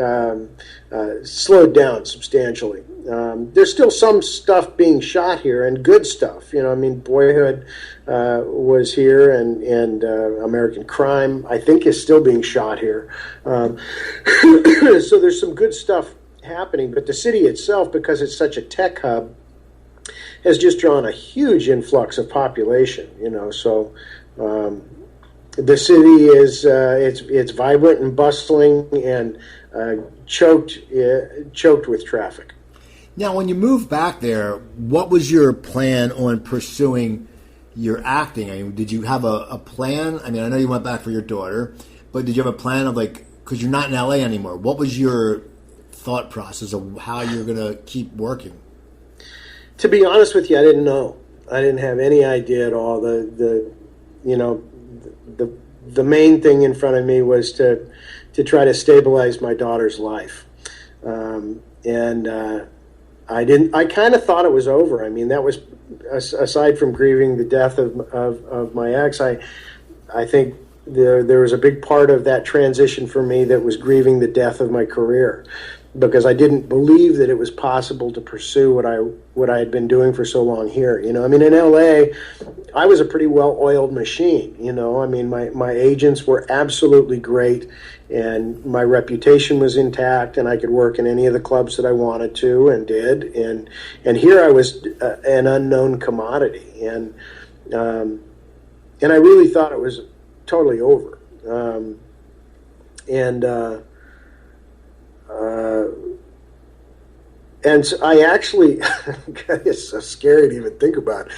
slowed down substantially. There's still some stuff being shot here, and good stuff. Boyhood was here, and American Crime, I think, is still being shot here. So there's some good stuff happening, but the city itself, because it's such a tech hub, has just drawn a huge influx of population. So the city is it's vibrant and bustling and choked with traffic. Now, when you moved back there, what was your plan on pursuing your acting? Did you have a plan? I know you went back for your daughter, but did you have a plan of, because you're not in LA anymore, what was your thought process of how you're going to keep working? To be honest with you, I didn't know. I didn't have any idea at all. The main thing in front of me was to try to stabilize my daughter's life, and I kind of thought it was over. I mean, that was aside from grieving the death of my ex. I think there was a big part of that transition for me that was grieving the death of my career, because I didn't believe that it was possible to pursue what I had been doing for so long here. You know, I mean, in LA, I was a pretty well-oiled machine. You know, I mean, my agents were absolutely great, and my reputation was intact, and I could work in any of the clubs that I wanted to and did. And here I was an unknown commodity, and I really thought it was totally over. And so I actually, it's so scary to even think about,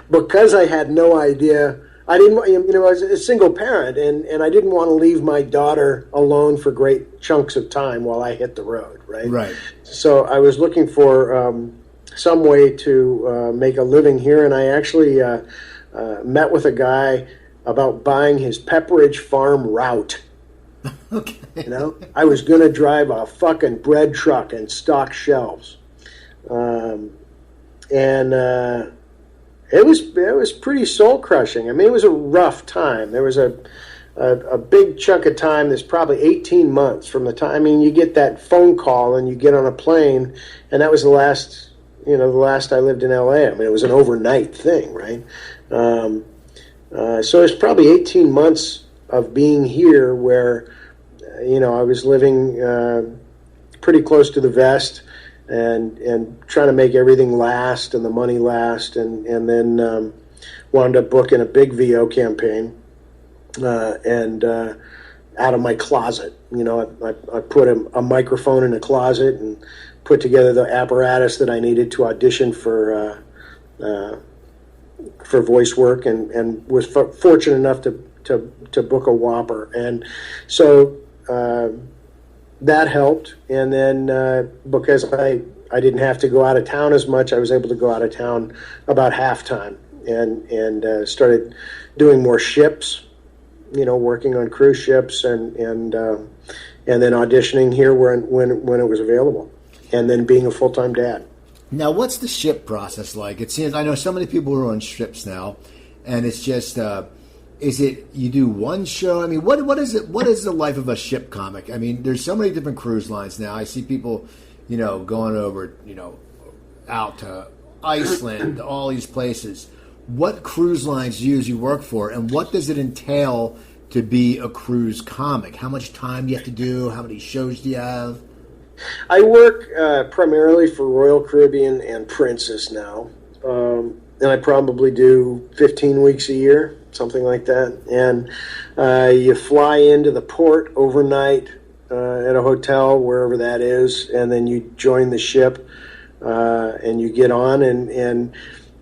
because I had no idea. I didn't, you know, I was a single parent, and I didn't want to leave my daughter alone for great chunks of time while I hit the road, right? Right. So I was looking for some way to make a living here, and I actually met with a guy about buying his Pepperidge Farm route. Okay. You know, I was going to drive a fucking bread truck and stock shelves. It was pretty soul crushing. I mean, it was a rough time. There was a big chunk of time. There's probably 18 months from the time. I mean, you get that phone call and you get on a plane, and that was the last I lived in LA. I mean, it was an overnight thing, right? So it's probably 18 months of being here where, you know, I was living pretty close to the vest, and trying to make everything last and the money last, and then wound up booking a big VO campaign, and out of my closet. You know, I put a microphone in a closet and put together the apparatus that I needed to audition for voice work, and was fortunate enough to book a Whopper, and so that helped. And then because I didn't have to go out of town as much, I was able to go out of town about halftime, and started doing more ships, you know, working on cruise ships, and then auditioning here when it was available, and then being a full-time dad. Now, what's the ship process like? It seems, I know so many people who are on ships now, and it's just, is it you do one show? I mean, what is it? What is the life of a ship comic? I mean, there's so many different cruise lines now. I see people, you know, going over, you know, out to Iceland, all these places. What cruise lines do you work for, and what does it entail to be a cruise comic? How much time do you have to do? How many shows do you have? I work primarily for Royal Caribbean and Princess now, and I probably do 15 weeks a year, something like that. And you fly into the port overnight at a hotel, wherever that is, and then you join the ship, and you get on, and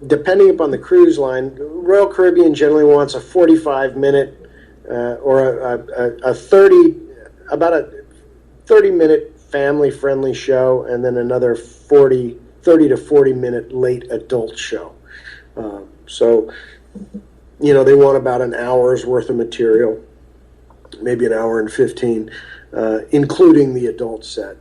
depending upon the cruise line, Royal Caribbean generally wants a 45-minute or a 30-minute family-friendly show, and then another 30 to 40-minute late adult show. So, you know, they want about an hour's worth of material, maybe an hour and 15, including the adult set.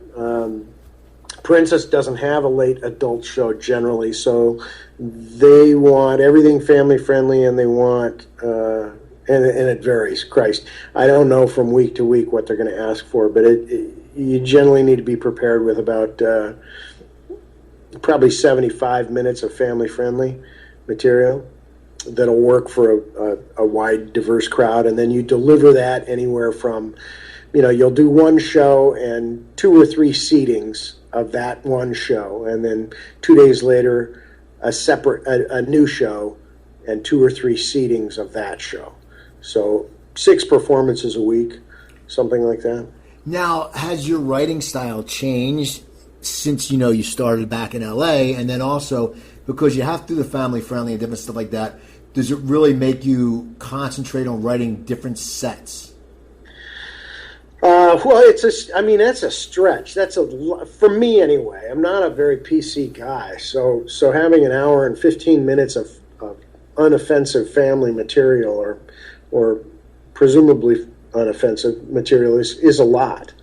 Princess doesn't have a late adult show generally, so they want everything family-friendly, and they want, and it varies. Christ, I don't know from week to week what they're going to ask for, but you generally need to be prepared with about probably 75 minutes of family-friendly material that'll work for a wide, diverse crowd, and then you deliver that anywhere from, you know, you'll do one show and 2 or 3 seatings of that one show, and then 2 days later a new show and 2 or 3 seatings of that show. So 6 performances a week, something like that. Now, has your writing style changed since, you know, you started back in LA, and then also because you have to do the family friendly and different stuff like that, does it really make you concentrate on writing different sets? Well, that's a stretch. For me anyway. I'm not a very PC guy, so having an hour and 15 minutes of unoffensive family material or presumably unoffensive material is a lot.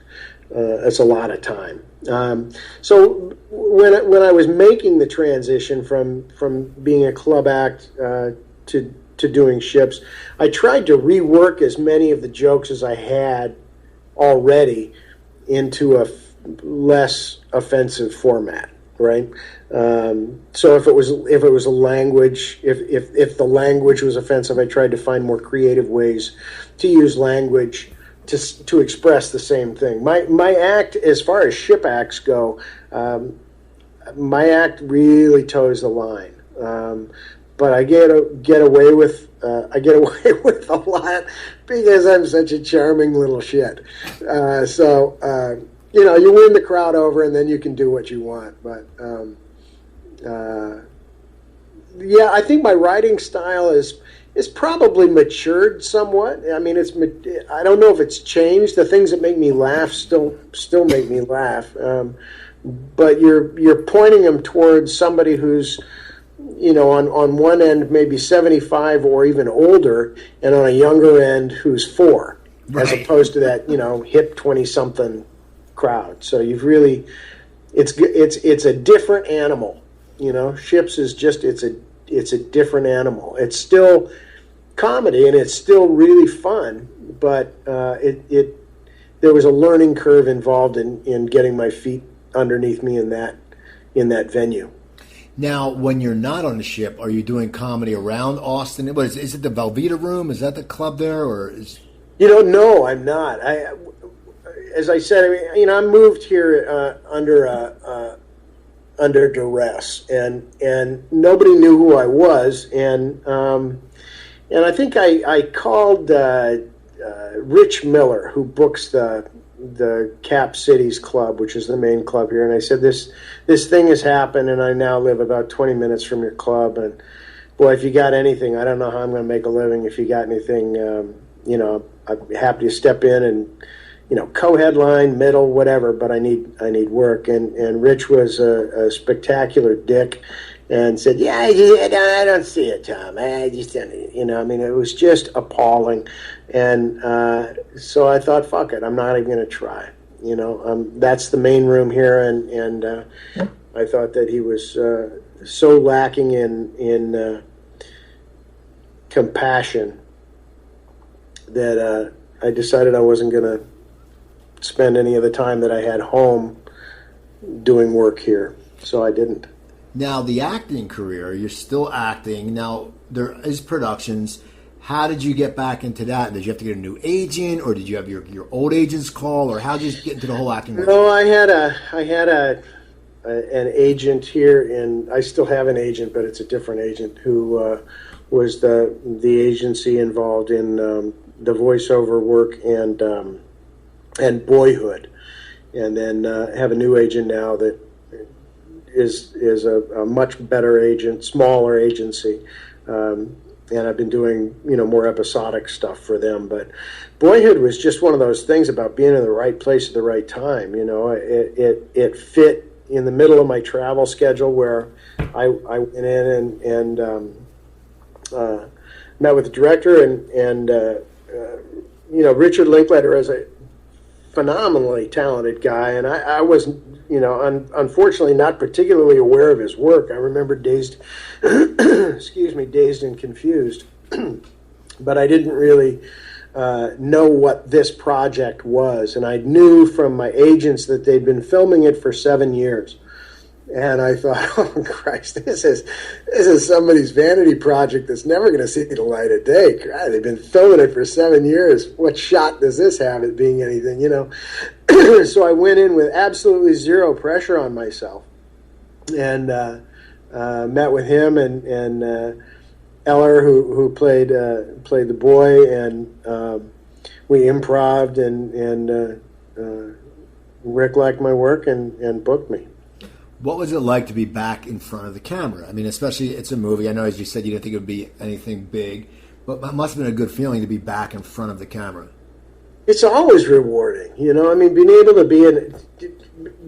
It's a lot of time. So when I was making the transition from being a club act to doing ships, I tried to rework as many of the jokes as I had already into a less offensive format, right? So if it was a language, if the language was offensive, I tried to find more creative ways to use language to express the same thing. My act, as far as ship acts go, my act really toes the line. But I get away with a lot because I'm such a charming little shit. So you win the crowd over, and then you can do what you want. But yeah, I think my writing style is probably matured somewhat. I mean, I don't know if it's changed. The things that make me laugh still make me laugh. But you're pointing them towards somebody who's, on one end maybe 75 or even older, and on a younger end who's 4, right, as opposed to that hip 20-something crowd. So you've really, it's a different animal. Ships is just it's a different animal. It's still comedy and it's still really fun, but there was a learning curve involved in getting my feet underneath me in that venue. Now, when you're not on the ship, are you doing comedy around Austin? What is it the Velveeta Room? Is that the club there, or is? No, I'm not. As I said, I moved here under duress, and nobody knew who I was, and I think I called Rich Miller, who books the Cap Cities Club, which is the main club here, and I said, this thing has happened, and I now live about 20 minutes from your club, and boy, if you got anything, I don't know how I'm going to make a living. If you got anything, I'm happy to step in and co-headline, middle, whatever, but I need work. And Rich was a spectacular dick and said, yeah, I don't see it, Tom. I just don't, it was just appalling. And so I thought, fuck it, I'm not even going to try. That's the main room here, and I thought that he was so lacking in compassion that I decided I wasn't going to spend any of the time that I had home doing work here, so I didn't. Now, the acting career, you're still acting. Now, there is productions. How did you get back into that? Did you have to get a new agent, or did you have your old agent's call, or how did you get into the whole acting world? No, I had an agent here, and I still have an agent, but it's a different agent, who was the agency involved in the voiceover work and Boyhood, and then have a new agent now that is a much better agent, smaller agency, and I've been doing more episodic stuff for them. But Boyhood was just one of those things about being in the right place at the right time. It fit in the middle of my travel schedule, where I went in and met with the director and Richard Linklater is a phenomenally talented guy, and I wasn't, unfortunately not particularly aware of his work. I remember Dazed and Confused, but I didn't really know what this project was, and I knew from my agents that they'd been filming it for 7 years. And I thought, oh Christ, this is somebody's vanity project that's never going to see the light of day. God, they've been filming it for 7 years. What shot does this have at being anything, So I went in with absolutely zero pressure on myself, and met with him and Eller, who played the boy, and we improv'd, and Rick liked my work and booked me. What was it like to be back in front of the camera? I mean, especially, it's a movie. I know, as you said, you didn't think it would be anything big, but it must have been a good feeling to be back in front of the camera. It's always rewarding, being able to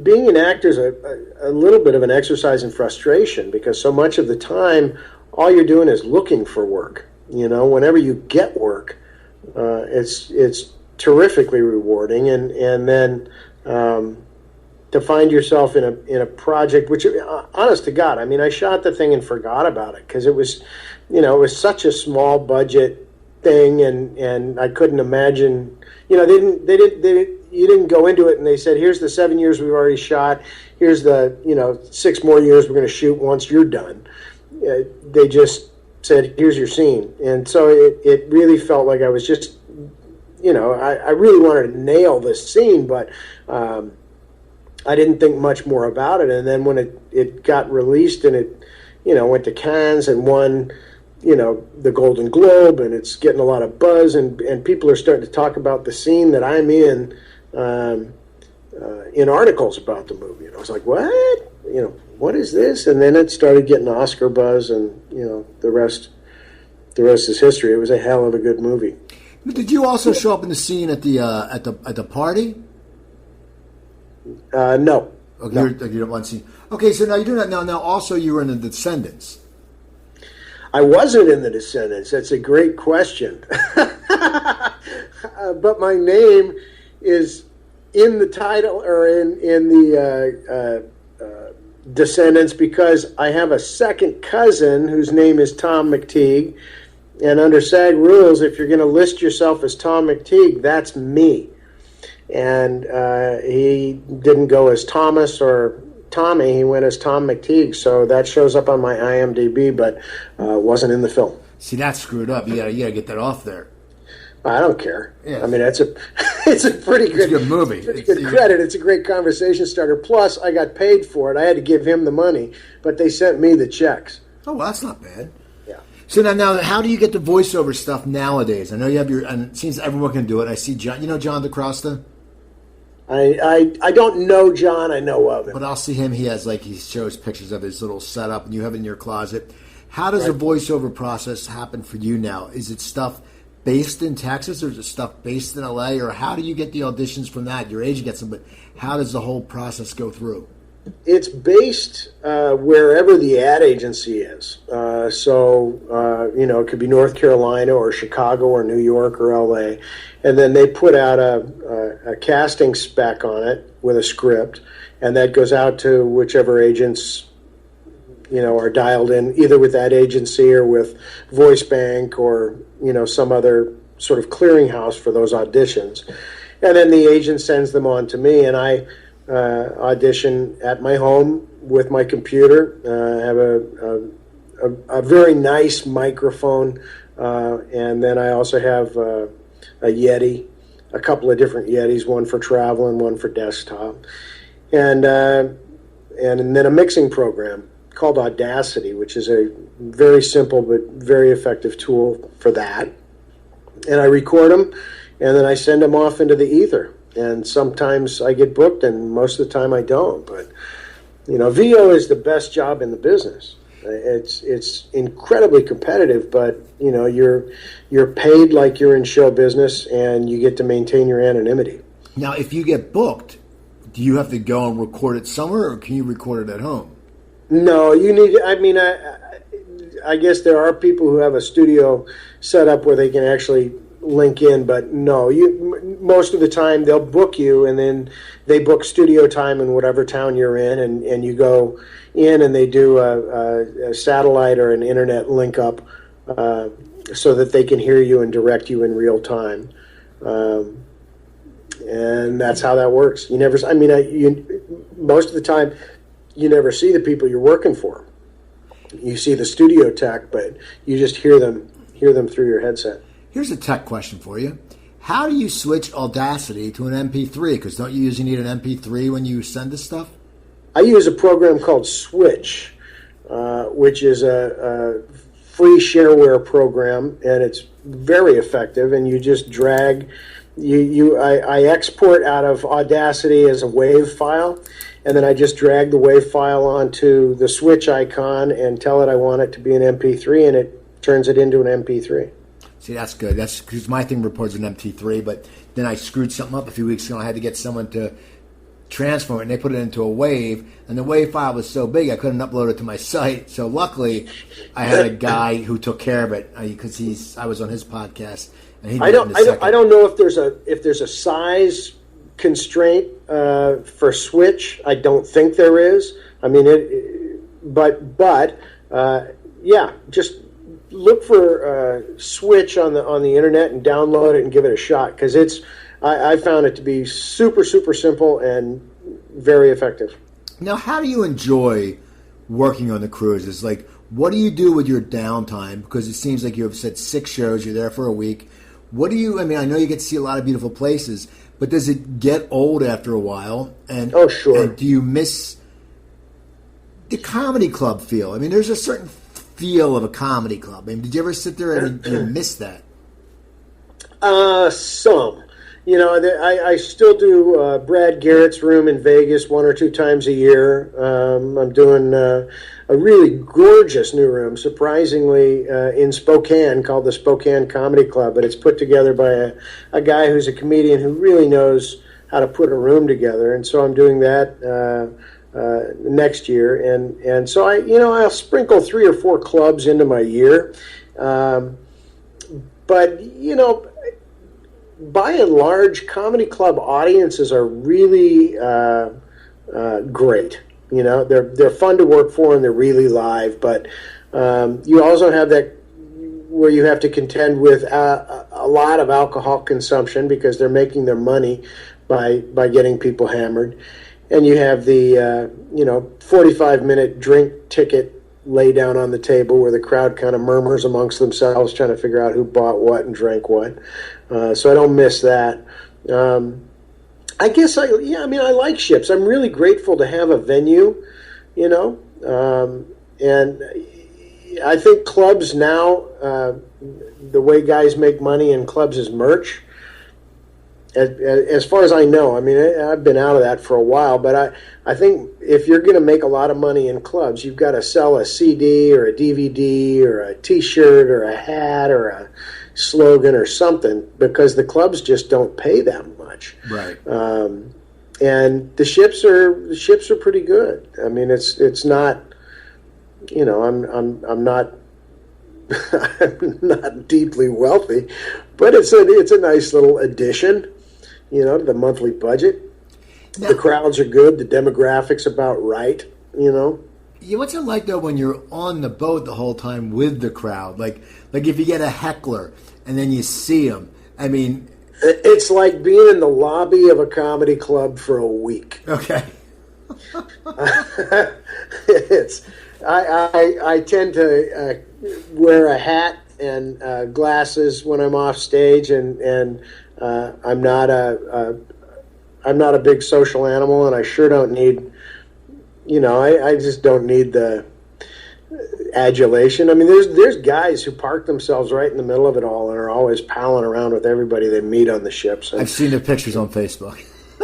being an actor is a little bit of an exercise in frustration, because so much of the time all you're doing is looking for work. Whenever you get work, it's terrifically rewarding, and then to find yourself in a project, which, honest to God, I mean, I shot the thing and forgot about it because it was such a small budget thing, and I couldn't imagine. You didn't go into it and they said, here's the 7 years we've already shot, here's the 6 more years we're going to shoot once you're done. They just said, here's your scene. And so it really felt like I was just, I really wanted to nail this scene, but I didn't think much more about it. And then when it got released and it went to Cannes and won the Golden Globe, and it's getting a lot of buzz, and people are starting to talk about the scene that I'm in articles about the movie. And I was like, what? What is this? And then it started getting Oscar buzz, and the rest is history. It was a hell of a good movie. Did you also show up in the scene at the party? No. Okay, no. You don't want to see. Okay, so now you're doing that now. Now also you were in The Descendants. I wasn't in The Descendants. That's a great question. But my name is in the title, or in the Descendants, because I have a second cousin whose name is Tom McTeague, and under SAG rules, if you're going to list yourself as Tom McTeague, that's me. And he didn't go as Thomas or Tommy, he went as Tom McTeague, so that shows up on my IMDb, but wasn't in the film. See, that's screwed up. You gotta get that off there. I don't care. Yeah. I mean, it's a pretty good movie. Pretty good credit. It's a great conversation starter. Plus, I got paid for it. I had to give him the money, but they sent me the checks. Oh, well, that's not bad. Yeah. So now, how do you get the voiceover stuff nowadays? I know you have and it seems everyone can do it. I see John. You know John DeCrosta? I don't know John. I know of him. But I'll see him. He shows pictures of his little setup, and you have it in your closet. How does the voiceover process happen for you now? Is it stuff based in Texas, or is it stuff based in LA, or how do you get the auditions from that? Your agent gets them, but how does the whole process go through? It's based wherever the ad agency is. It could be North Carolina or Chicago or New York or LA. And then they put out a casting spec on it with a script, and that goes out to whichever agents, are dialed in, either with that agency or with Voice Bank or, some other sort of clearinghouse for those auditions. And then the agent sends them on to me, and I audition at my home with my computer. I have a very nice microphone, and then I also have a Yeti, a couple of different Yetis, one for travel and one for desktop, and then a mixing program called Audacity, which is a very simple but very effective tool for that. And I record them, and then I send them off into the ether. And sometimes I get booked, and most of the time I don't. But VO is the best job in the business. It's incredibly competitive, but you're paid like you're in show business, and you get to maintain your anonymity. Now, if you get booked, do you have to go and record it somewhere, or can you record it at home? No, you need. I mean, I guess there are people who have a studio set up where they can actually link in, but no, most of the time they'll book you, and then they book studio time in whatever town you're in, and you go in, and they do a satellite or an internet link up so that they can hear you and direct you in real time, and that's how that works. You never. I mean, most of the time, you never see the people you're working for. You see the studio tech, but you just hear them through your headset. Here's a tech question for you. How do you switch Audacity to an MP3? Because don't you usually need an MP3 when you send this stuff? I use a program called Switch, which is a free shareware program, and it's very effective. And you just drag. I export out of Audacity as a WAV file, and then I just drag the WAV file onto the Switch icon and tell it I want it to be an MP3, and it turns it into an MP3. See, that's good. That's because my thing reports an MP3, but then I screwed something up a few weeks ago. I had to get someone to transform it, and they put it into a WAV, and the WAV file was so big I couldn't upload it to my site. So luckily, I had a guy who took care of it because I was on his podcast, and he did it in a second. I don't know if there's a size constraint for Switch. I don't think there is. I mean, yeah, just look for Switch on the internet and download it and give it a shot, because I found it to be super, super simple and very effective. Now, how do you enjoy working on the cruises? Like, what do you do with your downtime? Because it seems like you have said 6 shows, you're there for a week. I know you get to see a lot of beautiful places, but does it get old after a while? And oh, sure. And do you miss the comedy club feel? I mean, there's a certain feel of a comedy club. I mean, did you ever sit there and you miss that? Some. You know, I still do Brad Garrett's room in Vegas 1 or 2 times a year. I'm doing a really gorgeous new room, surprisingly, in Spokane, called the Spokane Comedy Club. But it's put together by a guy who's a comedian who really knows how to put a room together. And so I'm doing that next year. And so I'll sprinkle 3 or 4 clubs into my year. But, by and large, comedy club audiences are really great. You know, they're fun to work for and they're really live. But you also have that where you have to contend with a lot of alcohol consumption because they're making their money by getting people hammered. And you have the 45-minute drink ticket lay down on the table where the crowd kind of murmurs amongst themselves trying to figure out who bought what and drank what. So I don't miss that. I guess I like ships. I'm really grateful to have a venue, and I think clubs now, the way guys make money in clubs is merch. As far as I know, I mean, I've been out of that for a while, but I think if you're going to make a lot of money in clubs, you've got to sell a CD or a DVD or a T-shirt or a hat or a slogan or something, because the clubs just don't pay that much. Right. And the ships are pretty good. I mean, it's not, I'm not I'm not deeply wealthy, but it's a nice little addition, to the monthly budget. Now, the crowds are good. The demographics about right. Yeah, what's it like though when you're on the boat the whole time with the crowd? Like if you get a heckler and then you see them. I mean, it's like being in the lobby of a comedy club for a week. Okay. I tend to wear a hat and glasses when I'm off stage, and I'm not a big social animal, and I sure don't need, I just don't need the adulation. I mean, there's guys who park themselves right in the middle of it all and are always palling around with everybody they meet on the ships. And, I've seen the pictures on Facebook.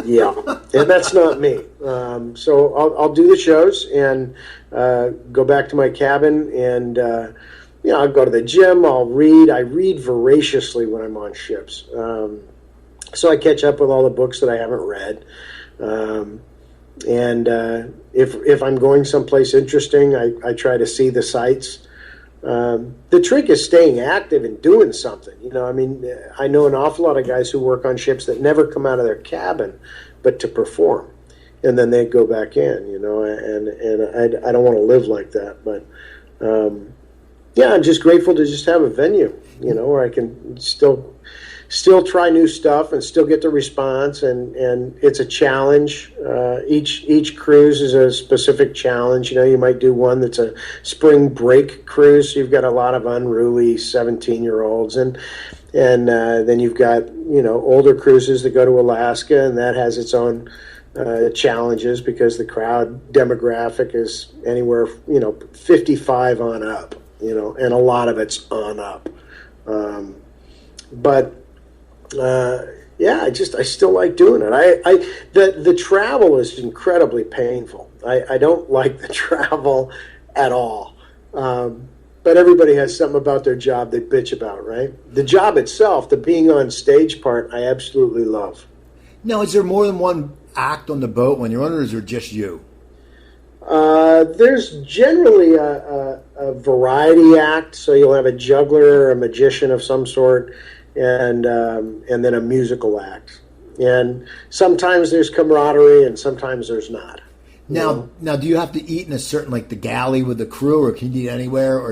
Yeah, and that's not me. So I'll do the shows and go back to my cabin, and I'll go to the gym. I'll read. I read voraciously when I'm on ships. So I catch up with all the books that I haven't read. And if I'm going someplace interesting, I try to see the sights. The trick is staying active and doing something. I know an awful lot of guys who work on ships that never come out of their cabin, but to perform, and then they go back in. And I don't want to live like that. But I'm just grateful to just have a venue, where I can still try new stuff and still get the response, and it's a challenge. Each cruise is a specific challenge. You might do one that's a spring break cruise, so you've got a lot of unruly 17-year-olds, and then you've got older cruises that go to Alaska, and that has its own challenges because the crowd demographic is anywhere 55 on up, and a lot of it's on up. I still like doing it. The travel is incredibly painful. I don't like the travel at all. But everybody has something about their job they bitch about, right? The job itself, the being on stage part, I absolutely love. Now, is there more than one act on the boat when you're on it, or is it just you? There's generally a variety act, so you'll have a juggler or a magician of some sort, and then a musical act. And sometimes there's camaraderie, and sometimes there's not. Now, do you have to eat in a certain, like the galley with the crew, or can you eat anywhere? Or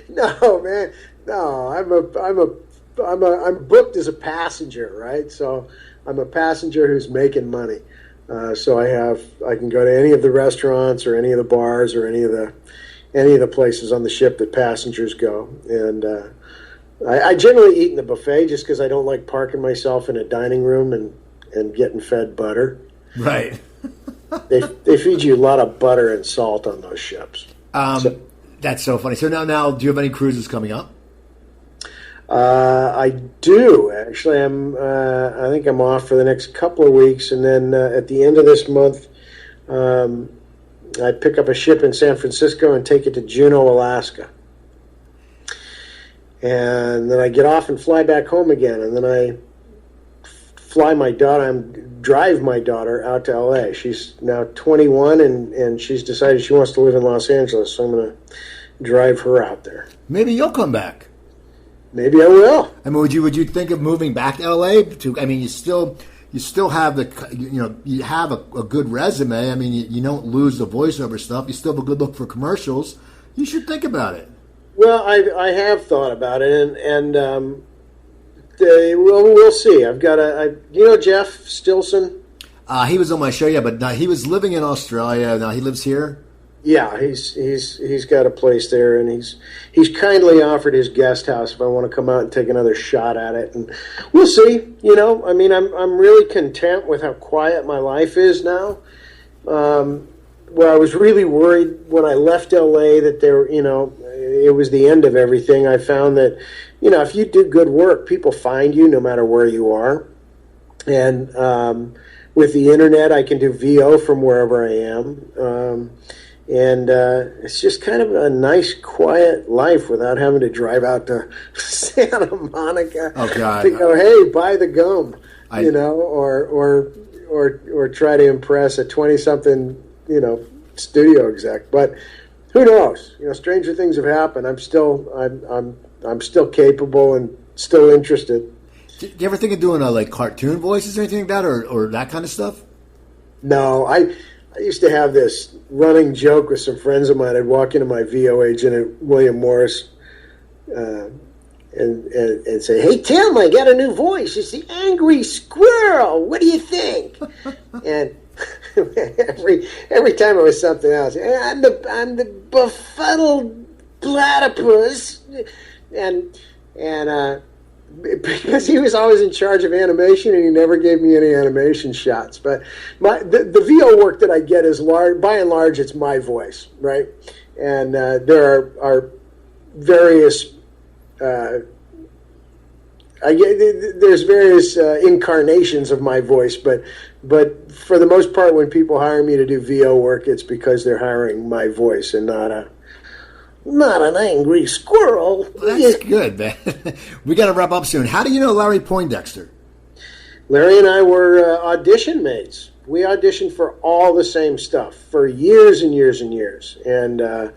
no, man, no. I'm booked as a passenger, right? So I'm a passenger who's making money. So I can go to any of the restaurants or any of the bars or any of the places on the ship that passengers go. And I generally eat in the buffet just because I don't like parking myself in a dining room and getting fed butter. Right. They feed you a lot of butter and salt on those ships. That's so funny. So now, do you have any cruises coming up? I do actually. I think I'm off for the next couple of weeks, and then at the end of this month, I pick up a ship in San Francisco and take it to Juneau, Alaska, and then I get off and fly back home again, and then I drive my daughter out to LA. She's now 21, and she's decided she wants to live in Los Angeles, so I'm going to drive her out there. Maybe you'll come back. Maybe I will. I mean, would you think of moving back to LA? I mean, you still have you have a good resume. I mean, you don't lose the voiceover stuff. You still have a good look for commercials. You should think about it. Well, I have thought about it, and we'll see. I've got Jeff Stilson. He was on my show, yeah, but he was living in Australia. Now he lives here. Yeah, he's got a place there, and he's kindly offered his guest house if I want to come out and take another shot at it, and we'll see. I mean, I'm really content with how quiet my life is now. Where I was really worried when I left LA that it was the end of everything. I found that if you do good work, people find you no matter where you are, and with the internet, I can do VO from wherever I am. And it's just kind of a nice, quiet life without having to drive out to Santa Monica to go, hey, buy the gum, or try to impress a 20-something, studio exec. But who knows? Stranger things have happened. I'm still capable and still interested. Do you ever think of doing like cartoon voices or anything like that, or that kind of stuff? No, I used to have this running joke with some friends of mine. I'd walk into my VO agent at William Morris and say, "Hey, Tim, I got a new voice. It's the Angry Squirrel. What do you think?" And every time it was something else. I'm the befuddled platypus, and because he was always in charge of animation and he never gave me any animation shots. But the VO work that I get is by and large, it's my voice, right? And there are various there's various incarnations of my voice, but for the most part, when people hire me to do VO work, it's because they're hiring my voice and not an angry squirrel. Well, that's good, man. We got to wrap up soon. How do you know Larry Poindexter? Larry and I were audition mates. We auditioned for all the same stuff for years and years and years. And I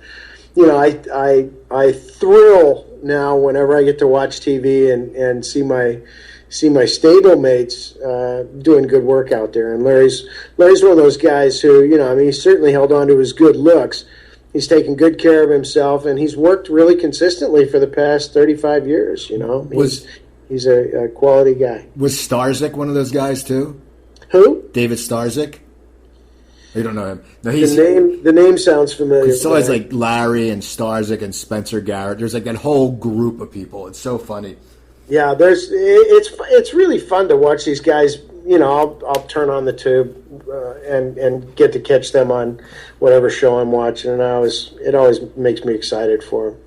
thrill now whenever I get to watch TV and see my stable mates doing good work out there. And Larry's one of those guys who, he certainly held on to his good looks. He's taken good care of himself, and he's worked really consistently for the past 35 years. He's a quality guy. Was Starzyk one of those guys too? Who? David Starzyk. You don't know him. No, the name sounds familiar. It's always like Larry and Starzyk and Spencer Garrett. There's like that whole group of people. It's so funny. Yeah, it's really fun to watch these guys. I'll turn on the tube and get to catch them on whatever show I'm watching, and it always makes me excited for them.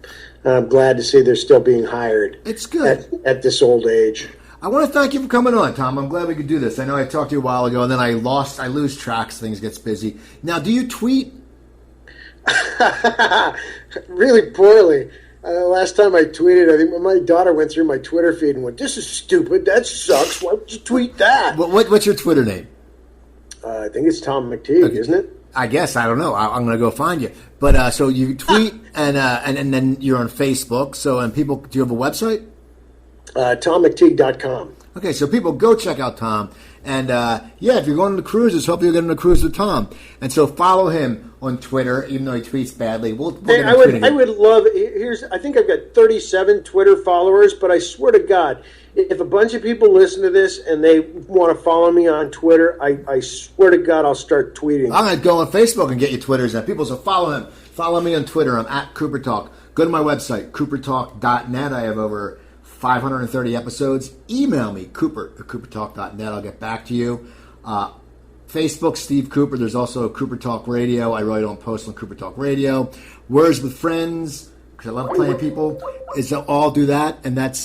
And I'm glad to see they're still being hired. It's good at this old age. I want to thank you for coming on, Tom. I'm glad we could do this. I know I talked to you a while ago, and then I lose tracks. Things gets busy. Now, do you tweet? Really poorly. Last time I tweeted, I think my daughter went through my Twitter feed and went, "This is stupid. That sucks. Why would you tweet that?" What's your Twitter name? I think it's Tom McTeague, isn't it? I guess. I don't know. I'm going to go find you. But so you tweet and then you're on Facebook. So, and people, do you have a website? TomMcTeague.com. Okay, so people go check out Tom. And if you're going on the cruises, hope you're getting on a cruise with Tom. And so follow him on Twitter, even though he tweets badly. I would love. I think I've got 37 Twitter followers, but I swear to God, if a bunch of people listen to this and they want to follow me on Twitter, I swear to God, I'll start tweeting. I'm going to go on Facebook and get your Twitters and people. So follow him. Follow me on Twitter. I'm at Cooper Talk. Go to my website, coopertalk.net. I have over 530 episodes. Email me, Cooper at coopertalk.net. I'll get back to you. Facebook, Steve Cooper. There's also Cooper Talk Radio. I really don't post on Cooper Talk Radio. Words with Friends, because I love playing people, is to all do that. And that's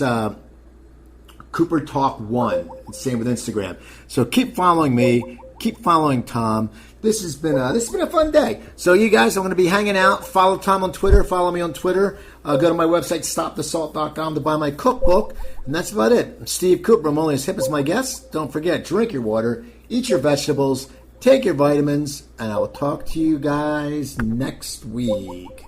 Cooper Talk 1. Same with Instagram. So keep following me. Keep following Tom. This has been a fun day. So you guys, I'm going to be hanging out. Follow Tom on Twitter. Follow me on Twitter. Go to my website, stopthesalt.com, to buy my cookbook. And that's about it. I'm Steve Cooper. I'm only as hip as my guests. Don't forget, drink your water, eat your vegetables, take your vitamins, and I will talk to you guys next week.